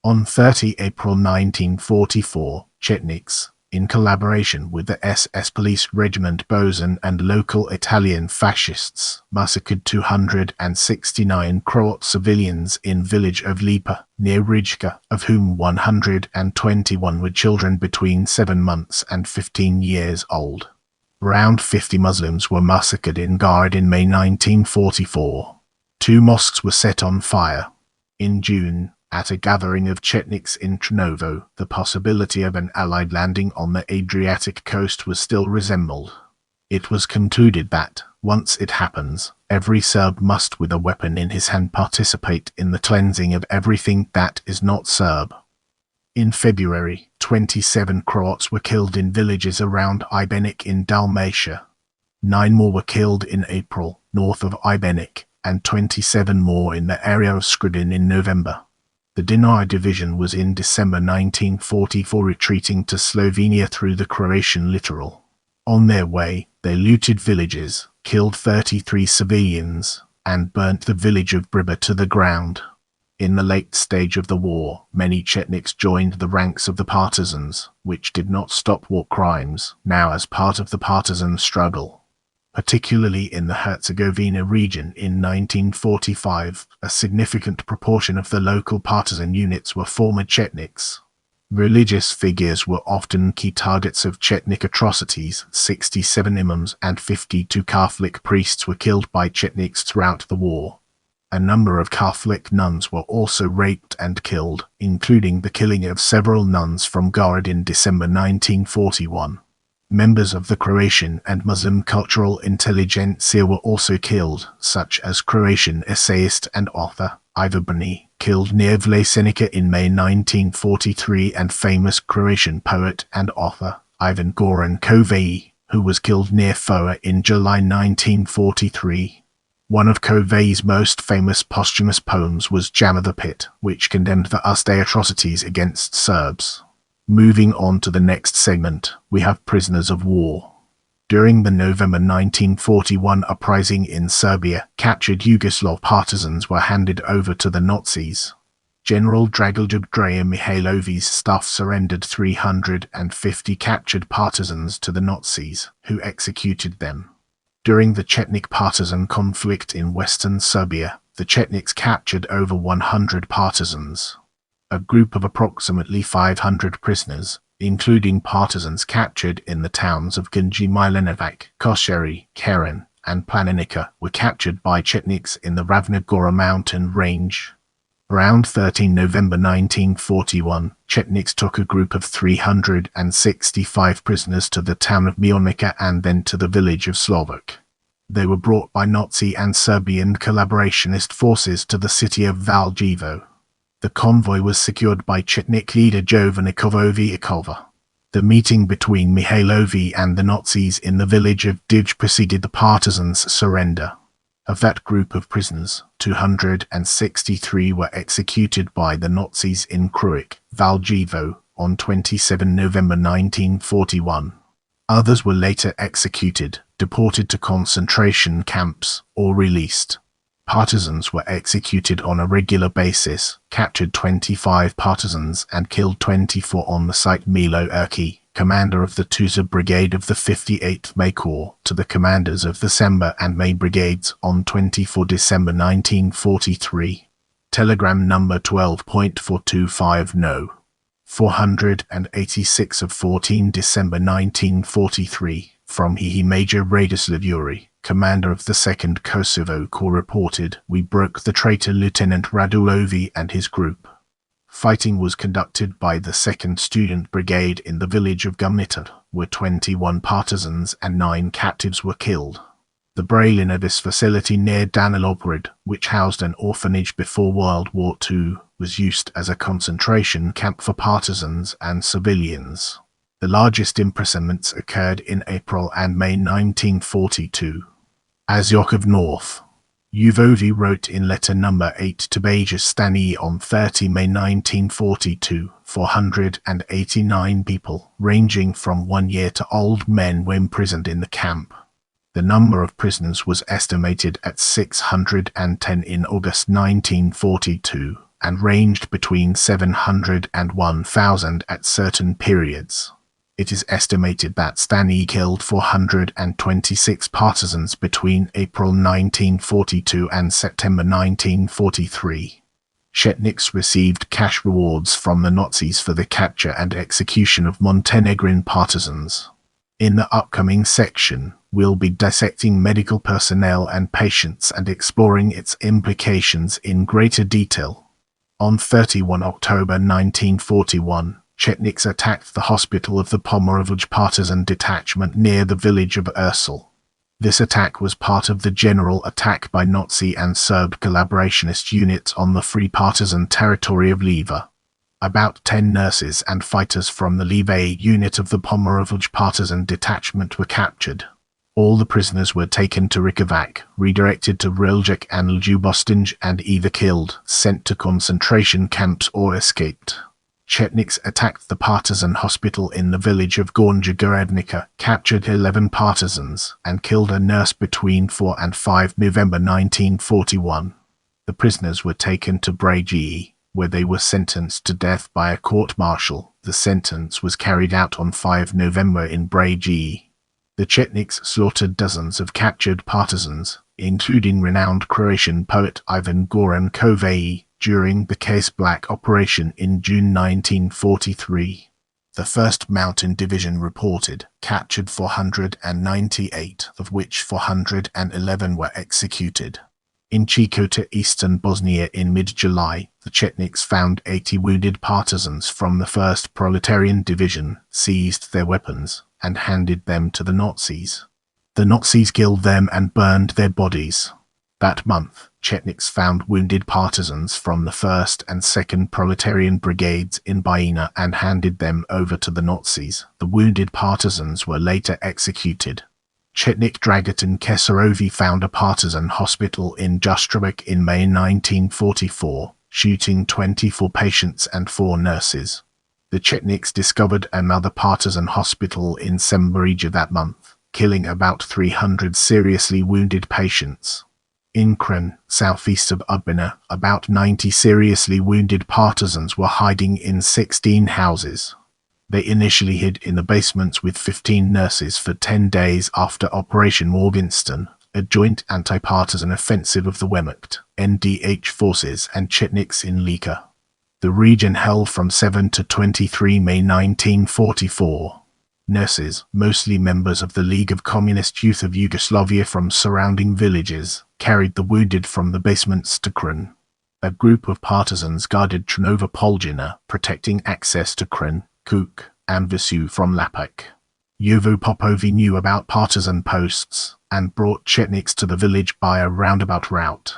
Speaker 1: On 30 April 1944, Chetniks, in collaboration with the SS Police Regiment Bozen and local Italian fascists, massacred 269 Croat civilians in village of Lipa, near Rijeka, of whom 121 were children between 7 months and 15 years old. Around 50 Muslims were massacred in Gard in May 1944. 2 mosques were set on fire. In June, at a gathering of Chetniks in Trnovo, the possibility of an Allied landing on the Adriatic coast was still resembled. It was concluded that, once it happens, every Serb must with a weapon in his hand participate in the cleansing of everything that is not Serb. In February, 27 Croats were killed in villages around Ibenik in Dalmatia. 9 more were killed in April, north of Ibenik, and 27 more in the area of Skradin in November. The Dinar division was in December 1944 retreating to Slovenia through the Croatian littoral. On their way, they looted villages, killed 33 civilians, and burnt the village of Briba to the ground. In the late stage of the war, many Chetniks joined the ranks of the partisans, which did not stop war crimes, now as part of the partisan struggle. Particularly in the Herzegovina region in 1945, a significant proportion of the local partisan units were former Chetniks. Religious figures were often key targets of Chetnik atrocities. 67 imams and 52 Catholic priests were killed by Chetniks throughout the war. A number of Catholic nuns were also raped and killed, including the killing of several nuns from Gard in December 1941. Members of the Croatian and Muslim cultural intelligentsia were also killed, such as Croatian essayist and author Ivo Brni, killed near Vlasenica in May 1943, and famous Croatian poet and author Ivan Goran Kovačić, who was killed near Foa in July 1943. One of Kovačić's most famous posthumous poems was Jammer the Pit, which condemned the Ustaše atrocities against Serbs. Moving on to the next segment, we have prisoners of war. During the November 1941 uprising in Serbia, captured Yugoslav partisans were handed over to the Nazis. General Draža Mihailović's staff surrendered 350 captured partisans to the Nazis, who executed them. During the Chetnik partisan conflict in western Serbia, the Chetniks captured over 100 partisans. A group of approximately 500 prisoners, including partisans captured in the towns of Gunji Milanovac, Košari, Keren, and Planica, were captured by Chetniks in the Ravna Gora mountain range. Around 13 November 1941, Chetniks took a group of 365 prisoners to the town of Mionica and then to the village of Slovak. They were brought by Nazi and Serbian collaborationist forces to the city of Valjevo. The convoy was secured by Chetnik leader Jovana Kovačić. The meeting between Mihailović and the Nazis in the village of Dij preceded the partisans' surrender. Of that group of prisoners, 263 were executed by the Nazis in Kruik, Valjevo, on 27 November 1941. Others were later executed, deported to concentration camps, or released. Partisans were executed on a regular basis, captured 25 partisans and killed 24 on the site. Milo Erki, commander of the Tuzla Brigade of the 58th May Corps, to the commanders of the Sember and May Brigades on 24 December 1943. Telegram number 12.425 No. 486 of 14 December 1943, from Hihi Major Radislav Yuri, commander of the 2nd Kosovo Corps, reported, "We broke the traitor Lieutenant Radulović and his group. Fighting was conducted by the 2nd Student Brigade in the village of Gumnita, where 21 partisans and 9 captives were killed. The Bralinovis facility near Danilobrid, which housed an orphanage before World War II, was used as a concentration camp for partisans and civilians. The largest imprisonments occurred in April and May 1942. Azyokov North. Uvodi wrote in letter number 8 to Baja Stani on 30 May 1942, 489 people, ranging from 1 year to old men, were imprisoned in the camp. The number of prisoners was estimated at 610 in August 1942, and ranged between 700 and 1,000 at certain periods. It is estimated that Stani killed 426 partisans between April 1942 and September 1943. Chetniks received cash rewards from the Nazis for the capture and execution of Montenegrin partisans. In the upcoming section, we'll be dissecting medical personnel and patients and exploring its implications in greater detail. On 31 October 1941, Chetniks attacked the hospital of the Pomoravlj partisan detachment near the village of Ursul. This attack was part of the general attack by Nazi and Serb collaborationist units on the Free Partisan territory of Liva. About 10 nurses and fighters from the Liva unit of the Pomoravlj partisan detachment were captured. All the prisoners were taken to Rikovac, redirected to Riljic and Ljubostinj, and either killed, sent to concentration camps, or escaped. Chetniks attacked the partisan hospital in the village of Gornja Gorednica, captured 11 partisans, and killed a nurse between 4 and 5 November 1941. The prisoners were taken to Brăila, where they were sentenced to death by a court-martial. The sentence was carried out on 5 November in Brăila. The Chetniks slaughtered dozens of captured partisans, including renowned Croatian poet Ivan Goran Kovačić, during the Case Black operation in June 1943. The 1st Mountain Division reported, captured 498, of which 411 were executed. In Chikota, eastern Bosnia in mid-July, The Chetniks found 80 wounded partisans from the 1st Proletarian Division, seized their weapons, and handed them to the Nazis. The Nazis killed them and burned their bodies. That month, Chetniks found wounded partisans from the 1st and 2nd Proletarian Brigades in Baina and handed them over to the Nazis. The wounded partisans were later executed. Chetnik Dragutin Keserovi found a partisan hospital in Justrabek in May 1944, shooting 24 patients and 4 nurses. The Chetniks discovered another partisan hospital in Semberija that month, killing about 300 seriously wounded patients. In Krin, southeast of Udbina, about 90 seriously wounded partisans were hiding in 16 houses. They initially hid in the basements with 15 nurses for 10 days after Operation Morgenstern, a joint anti-partisan offensive of the Wehrmacht, NDH forces and Chetniks in Lika. The region held from 7 to 23 May 1944. Nurses, mostly members of the League of Communist Youth of Yugoslavia from surrounding villages, carried the wounded from the basements to Krin. A group of partisans guarded Trnova Poljina, protecting access to Krin, Kuk, and Visu from Lapak. Jovo Popovi knew about partisan posts and brought Chetniks to the village by a roundabout route.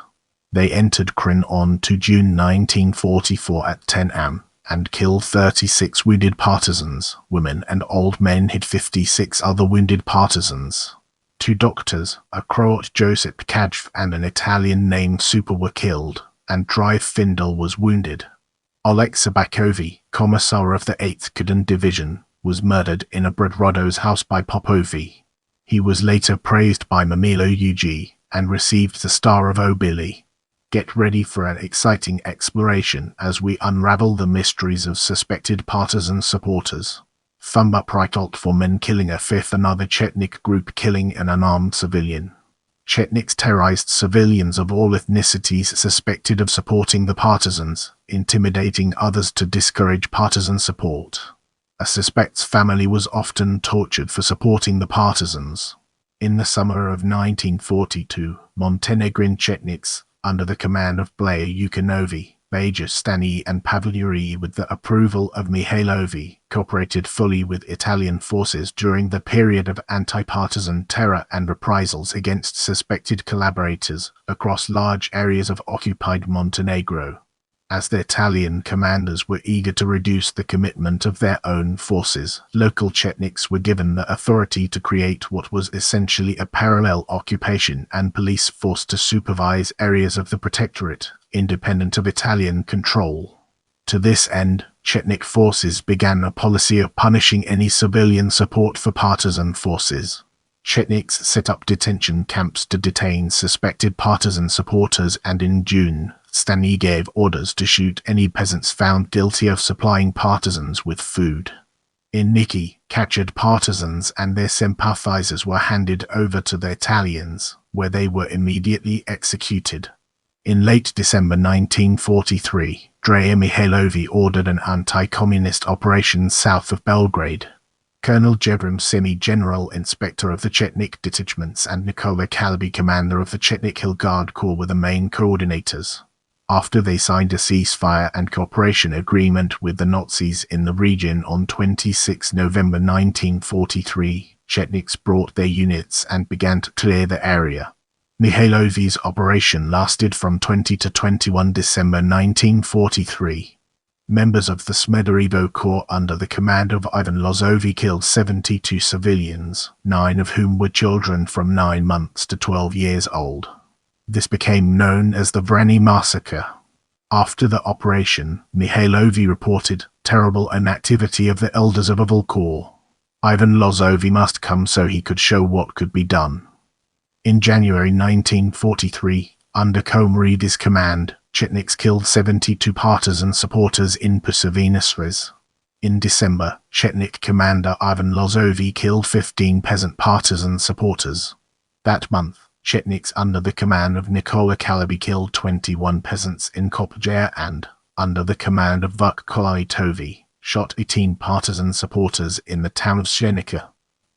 Speaker 1: They entered Krin on 2 June 1944 at 10 am and killed 36 wounded partisans. Women and old men hid 56 other wounded partisans. 2 doctors, a Croat Josip Kajv and an Italian named Super were killed, and Drive Findel was wounded. Oleg Sabakovi, commissar of the 8th Kudin Division, was murdered in a Bradrodo's house by Popovi. He was later praised by Mamilo Ugi and received the Star of Obili. Get ready for an exciting exploration as we unravel the mysteries of suspected partisan supporters. Thumb up right alt for men killing a 5th another Chetnik group killing an unarmed civilian. Chetniks terrorized civilians of all ethnicities suspected of supporting the partisans, intimidating others to discourage partisan support. A suspect's family was often tortured for supporting the partisans. In the summer of 1942, Montenegrin Chetniks, under the command of Blair Yukanovi, Baja Stani and Pavliuri with the approval of Mihailović, cooperated fully with Italian forces during the period of anti-partisan terror and reprisals against suspected collaborators across large areas of occupied Montenegro. As the Italian commanders were eager to reduce the commitment of their own forces, local Chetniks were given the authority to create what was essentially a parallel occupation and police force to supervise areas of the protectorate, independent of Italian control. To this end, Chetnik forces began a policy of punishing any civilian support for partisan forces. Chetniks set up detention camps to detain suspected partisan supporters, and in June, Stani gave orders to shoot any peasants found guilty of supplying partisans with food. In Niki, captured partisans and their sympathizers were handed over to the Italians, where they were immediately executed. In late December 1943, Draža Mihailović ordered an anti-communist operation south of Belgrade. Colonel Jebrim Simi, General Inspector of the Chetnik detachments, and Nikola Kalabi, Commander of the Chetnik Hill Guard Corps, were the main coordinators. After they signed a ceasefire and cooperation agreement with the Nazis in the region on 26 November 1943, Chetniks brought their units and began to clear the area. Mihailović's operation lasted from 20 to 21 December 1943. Members of the Smederevo Corps under the command of Ivan Lozovi killed 72 civilians, 9 of whom were children from 9 months to 12 years old. This became known as the Vrani massacre. After the operation, Mihailović reported terrible inactivity of the elders of Oval Corps. Ivan Lozovi must come so he could show what could be done. In January 1943, under Komarides' command, Chetniks killed 72 partisan supporters in Pusavinasres. In December, Chetnik commander Ivan Lozovi killed 15 peasant partisan supporters. That month, Chetniks under the command of Nikola Kalabi killed 21 peasants in Kopjaya and, under the command of Vuk Kolaitovi, shot 18 partisan supporters in the town of Shenica.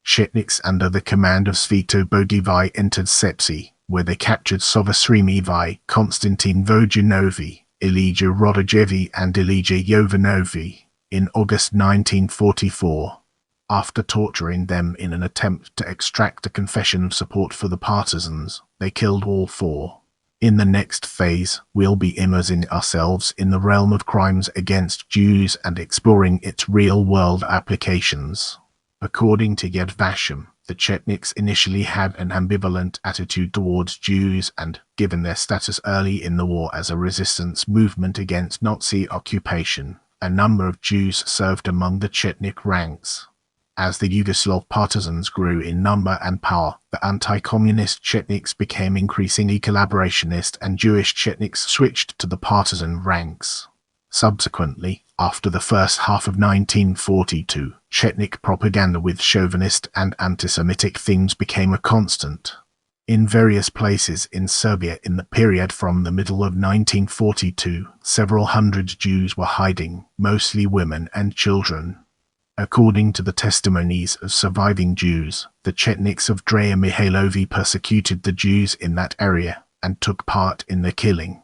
Speaker 1: Chetniks under the command of Svito Bogivaj entered Sepsi, where they captured Sovasrimivaj, Konstantin Vojinovi, Ilija Rodijevi and Ilija Jovanovi, in August 1944. After torturing them in an attempt to extract a confession of support for the partisans, they killed all four. In the next phase, we'll be immersing ourselves in the realm of crimes against Jews and exploring its real-world applications. According to Yad Vashem, the Chetniks initially had an ambivalent attitude towards Jews and, given their status early in the war as a resistance movement against Nazi occupation, a number of Jews served among the Chetnik ranks. As the Yugoslav partisans grew in number and power, the anti-communist Chetniks became increasingly collaborationist and Jewish Chetniks switched to the partisan ranks. Subsequently, after the first half of 1942, Chetnik propaganda with chauvinist and anti-Semitic themes became a constant. In various places in Serbia in the period from the middle of 1942, several hundred Jews were hiding, mostly women and children. According to the testimonies of surviving Jews, the Chetniks of Draža Mihailović persecuted the Jews in that area and took part in the killing.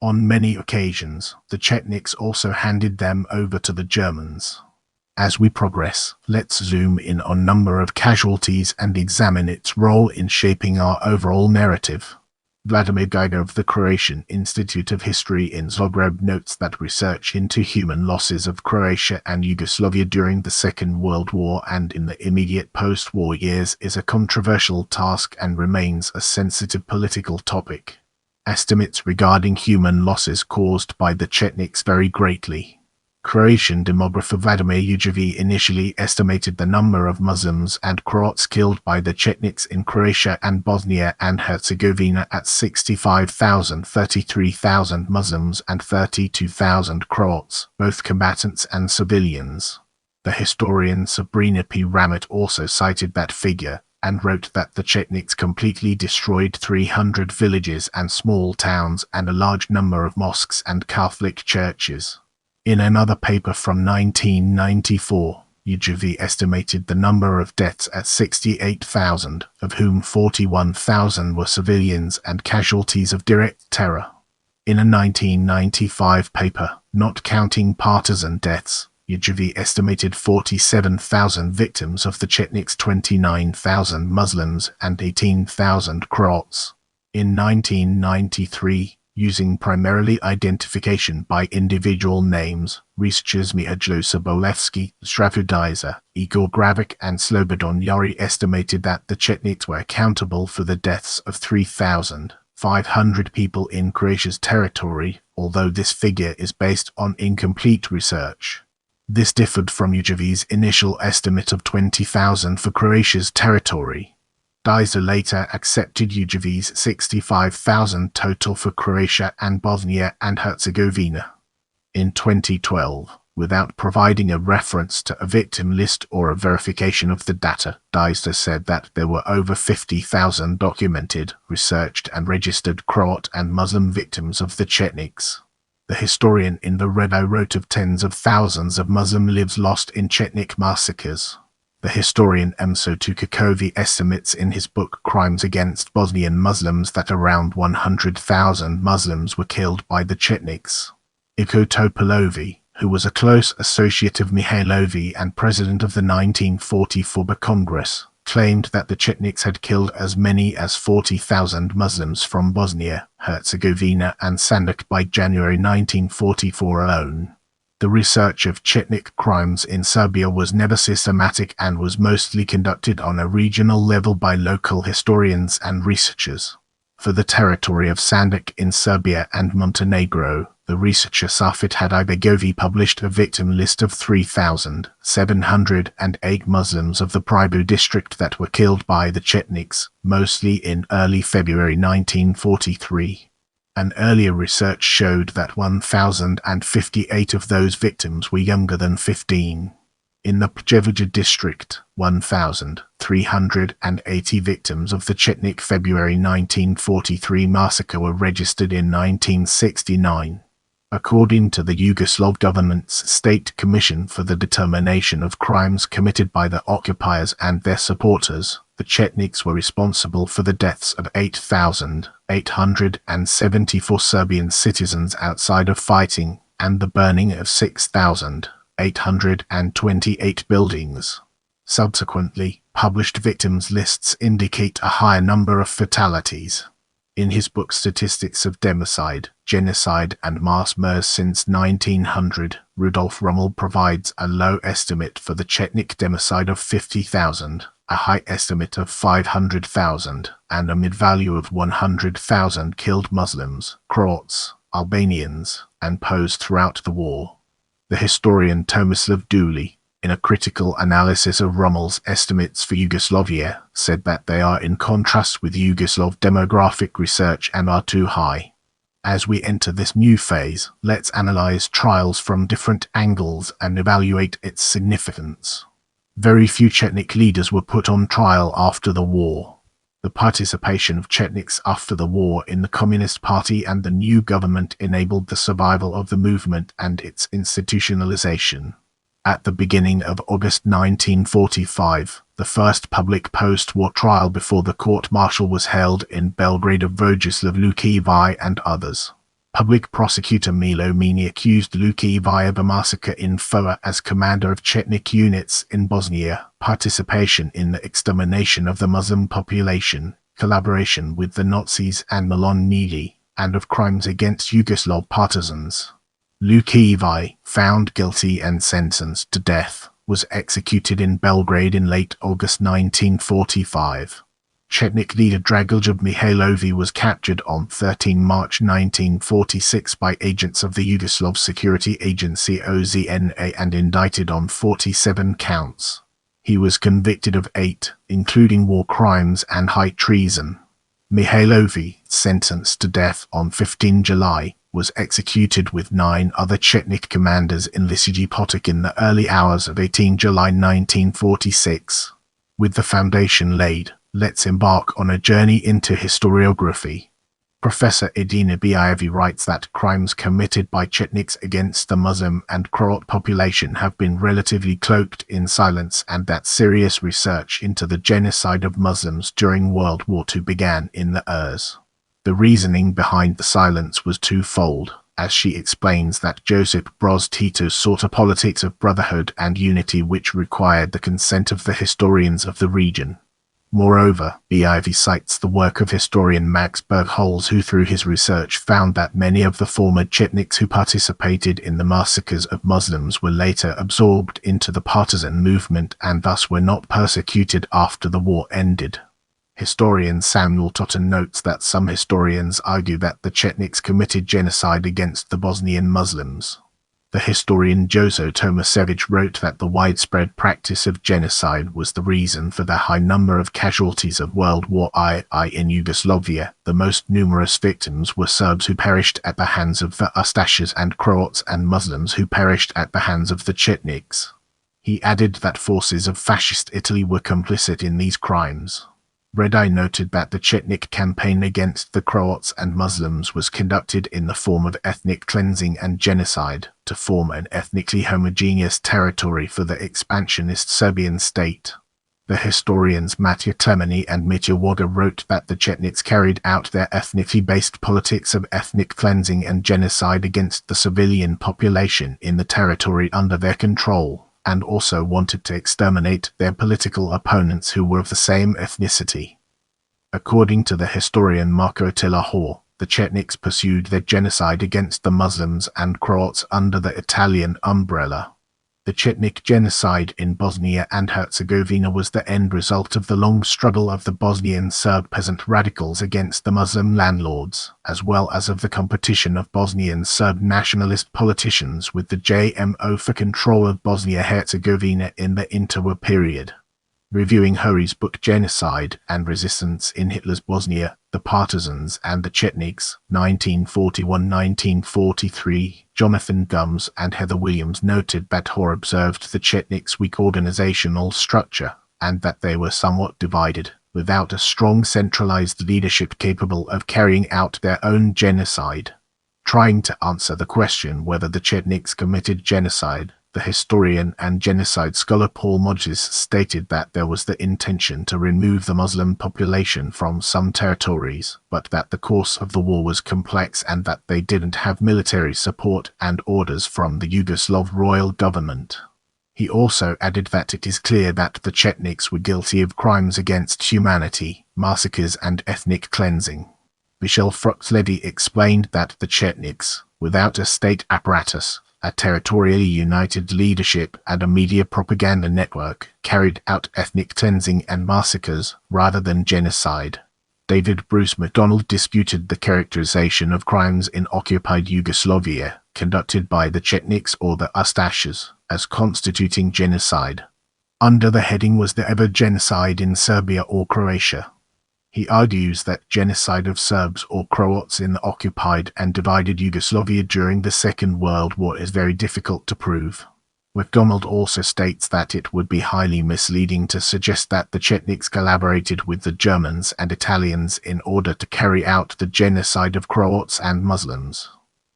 Speaker 1: On many occasions, the Chetniks also handed them over to the Germans. As we progress, let's zoom in on number of casualties and examine its role in shaping our overall narrative. Vladimir Geiger of the Croatian Institute of History in Zagreb notes that research into human losses of Croatia and Yugoslavia during the Second World War and in the immediate post-war years is a controversial task and remains a sensitive political topic. Estimates regarding human losses caused by the Chetniks vary greatly. Croatian demographer Vladimir Jugović initially estimated the number of Muslims and Croats killed by the Chetniks in Croatia and Bosnia and Herzegovina at 65,000, 33,000 Muslims and 32,000 Croats, both combatants and civilians. The historian Sabrina P. Ramit also cited that figure, and wrote that the Chetniks completely destroyed 300 villages and small towns and a large number of mosques and Catholic churches. In another paper from 1994, Jugović estimated the number of deaths at 68,000, of whom 41,000 were civilians and casualties of direct terror. In a 1995 paper, not counting partisan deaths, Jugović estimated 47,000 victims of the Chetniks, 29,000 Muslims and 18,000 Croats. In 1993, using primarily identification by individual names, researchers Mihailo Sobolevsky, Zdravodiza, Igor Gravik and Slobodan Yuri estimated that the Chetniks were accountable for the deaths of 3,500 people in Croatia's territory, although this figure is based on incomplete research. This differed from Jugovic's initial estimate of 20,000 for Croatia's territory. Diza later accepted Jugovic's 65,000 total for Croatia and Bosnia and Herzegovina. In 2012, without providing a reference to a victim list or a verification of the data, Diza said that there were over 50,000 documented, researched and registered Croat and Muslim victims of the Chetniks. The historian in the Redo wrote of tens of thousands of Muslim lives lost in Chetnik massacres. The historian Emso Tukakovi estimates in his book Crimes Against Bosnian Muslims that around 100,000 Muslims were killed by the Chetniks. Iko Topalovi, who was a close associate of Mihailović and president of the 1944 Congress, claimed that the Chetniks had killed as many as 40,000 Muslims from Bosnia, Herzegovina and Sandžak by January 1944 alone. The research of Chetnik crimes in Serbia was never systematic and was mostly conducted on a regional level by local historians and researchers. For the territory of Sandžak in Serbia and Montenegro, the researcher Safet Hadibegovi published a victim list of 3,708 Muslims of the Pribu district that were killed by the Chetniks, mostly in early February 1943. An earlier research showed that 1,058 of those victims were younger than 15. In the Prjevođa district, 1,380 victims of the Chetnik February 1943 massacre were registered in 1969. According to the Yugoslav government's State Commission for the Determination of Crimes Committed by the Occupiers and Their Supporters, The Chetniks were responsible for the deaths of 8,874 Serbian citizens outside of fighting, and the burning of 6,828 buildings. Subsequently, published victims lists indicate a higher number of fatalities. In his book Statistics of Democide, Genocide and Mass Murders since 1900, Rudolf Rummel provides a low estimate for the Chetnik democide of 50,000, a high estimate of 500,000, and a mid-value of 100,000 killed Muslims, Croats, Albanians, and Poles throughout the war. The historian Tomislav Duli, in a critical analysis of Rummel's estimates for Yugoslavia, said that they are in contrast with Yugoslav demographic research and are too high. As we enter this new phase, let's analyze trials from different angles and evaluate its significance. Very few Chetnik leaders were put on trial after the war. The participation of Chetniks after the war in the Communist Party and the new government enabled the survival of the movement and its institutionalization. At the beginning of August 1945, the first public post-war trial before the court-martial was held in Belgrade of Vojislav Lukijević and others. Public prosecutor Milo Mini accused Lukijević of a massacre in Foa as commander of Chetnik units in Bosnia, participation in the extermination of the Muslim population, collaboration with the Nazis and Milan Nedi, and of crimes against Yugoslav partisans. Lukijević, found guilty and sentenced to death, was executed in Belgrade in late August 1945. Chetnik leader Draža Mihailović was captured on 13 March 1946 by agents of the Yugoslav security agency OZNA and indicted on 47 counts. He was convicted of 8, including war crimes and high treason. Mihailović, sentenced to death on 15 July, was executed with 9 other Chetnik commanders in Lisiji Potok in the early hours of 18 July 1946. With the foundation laid, let's embark on a journey into historiography. Professor Edina Biajevi writes that crimes committed by Chetniks against the Muslim and Croat population have been relatively cloaked in silence and that serious research into the genocide of Muslims during World War II began in the years. The reasoning behind the silence was twofold, as she explains that Josip Broz Tito sought a politics of brotherhood and unity which required the consent of the historians of the region. Moreover, Biajevi cites the work of historian Max Bergholz, who through his research found that many of the former Chetniks who participated in the massacres of Muslims were later absorbed into the partisan movement and thus were not persecuted after the war ended. Historian Samuel Totten notes that some historians argue that the Chetniks committed genocide against the Bosnian Muslims. The historian Jozo Tomasevic wrote that the widespread practice of genocide was the reason for the high number of casualties of World War I in Yugoslavia. The most numerous victims were Serbs who perished at the hands of the Ustashas and Croats and Muslims who perished at the hands of the Chetniks. He added that forces of fascist Italy were complicit in these crimes. Redeye noted that the Chetnik campaign against the Croats and Muslims was conducted in the form of ethnic cleansing and genocide, to form an ethnically homogeneous territory for the expansionist Serbian state. The historians Matija Temani and Mitja Wada wrote that the Chetniks carried out their ethnically based politics of ethnic cleansing and genocide against the civilian population in the territory under their control, and also wanted to exterminate their political opponents who were of the same ethnicity. According to the historian Marko Tilahor, the Chetniks pursued their genocide against the Muslims and Croats under the Italian umbrella. The Chetnik genocide in Bosnia and Herzegovina was the end result of the long struggle of the Bosnian Serb peasant radicals against the Muslim landlords, as well as of the competition of Bosnian Serb nationalist politicians with the JMO for control of Bosnia-Herzegovina in the interwar period. Reviewing Hurry's book Genocide and Resistance in Hitler's Bosnia, The Partisans and the Chetniks, 1941-1943, Jonathan Gums and Heather Williams noted that Hoare observed the Chetniks' weak organizational structure, and that they were somewhat divided, without a strong centralized leadership capable of carrying out their own genocide. Trying to answer the question whether the Chetniks committed genocide, The historian and genocide scholar Paul Moljević stated that there was the intention to remove the Muslim population from some territories, but that the course of the war was complex and that they didn't have military support and orders from the Yugoslav royal government. He also added that it is clear that the Chetniks were guilty of crimes against humanity, massacres and ethnic cleansing. Michel Fruxledi explained that the Chetniks, without a state apparatus, a territorially united leadership and a media propaganda network, carried out ethnic cleansing and massacres rather than genocide. David Bruce MacDonald disputed the characterization of crimes in occupied Yugoslavia, conducted by the Chetniks or the Ustašas, as constituting genocide. Under the heading was there ever genocide in Serbia or Croatia? He argues that genocide of Serbs or Croats in the occupied and divided Yugoslavia during the Second World War is very difficult to prove. MacDonald also states that it would be highly misleading to suggest that the Chetniks collaborated with the Germans and Italians in order to carry out the genocide of Croats and Muslims.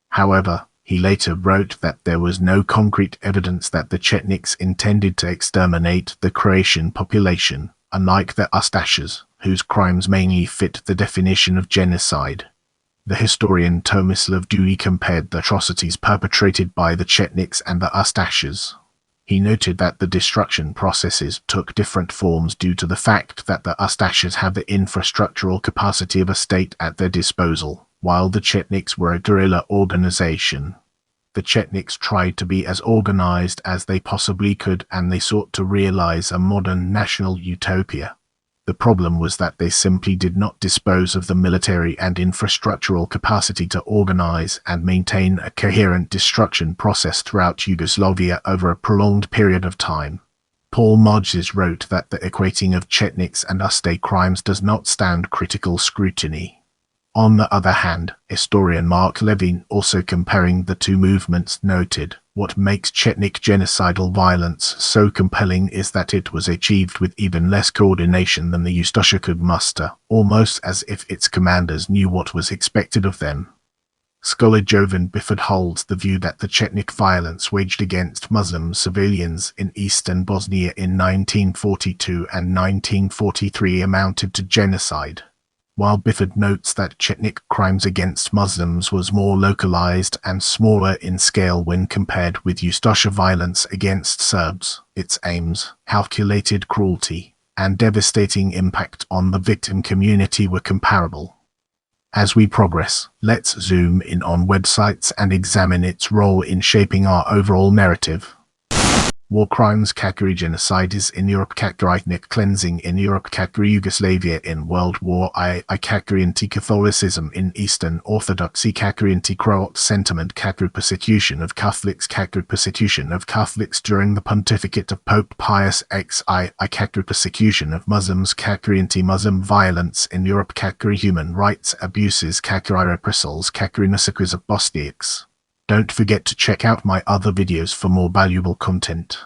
Speaker 1: However, he later wrote that there was no concrete evidence that the Chetniks intended to exterminate the Croatian population, unlike the Ustašas, whose crimes mainly fit the definition of genocide. The historian Tomislav Dewey compared the atrocities perpetrated by the Chetniks and the Ustašas. He noted that the destruction processes took different forms due to the fact that the Ustašas have the infrastructural capacity of a state at their disposal, while the Chetniks were a guerrilla organization. The Chetniks tried to be as organized as they possibly could, and they sought to realize a modern national utopia. The problem was that they simply did not dispose of the military and infrastructural capacity to organize and maintain a coherent destruction process throughout Yugoslavia over a prolonged period of time. Paul Moljević wrote that the equating of Chetniks and Ustaš crimes does not stand critical scrutiny. On the other hand, historian Mark Levine, also comparing the two movements, noted, "What makes Chetnik genocidal violence so compelling is that it was achieved with even less coordination than the Ustaša could muster, almost as if its commanders knew what was expected of them." Scholar Jovan Bifford holds the view that the Chetnik violence waged against Muslim civilians in eastern Bosnia in 1942 and 1943 amounted to genocide, while Bifford notes that Chetnik crimes against Muslims was more localized and smaller in scale when compared with Ustaša violence against Serbs. Its aims, calculated cruelty, and devastating impact on the victim community were comparable. As we progress, let's zoom in on websites and examine its role in shaping our overall narrative. War crimes category: genocides in Europe category: ethnic cleansing in Europe category: Yugoslavia in World War I category: anti-Catholicism in Eastern Orthodoxy category: anti-Croat sentiment category: persecution of Catholics category: persecution of Catholics during the pontificate of Pope Pius XI category: persecution of Muslims category: anti-Muslim violence in Europe category: human rights abuses category: reprisals category: massacres of Bosniaks. Don't forget to check out my other videos for more valuable content.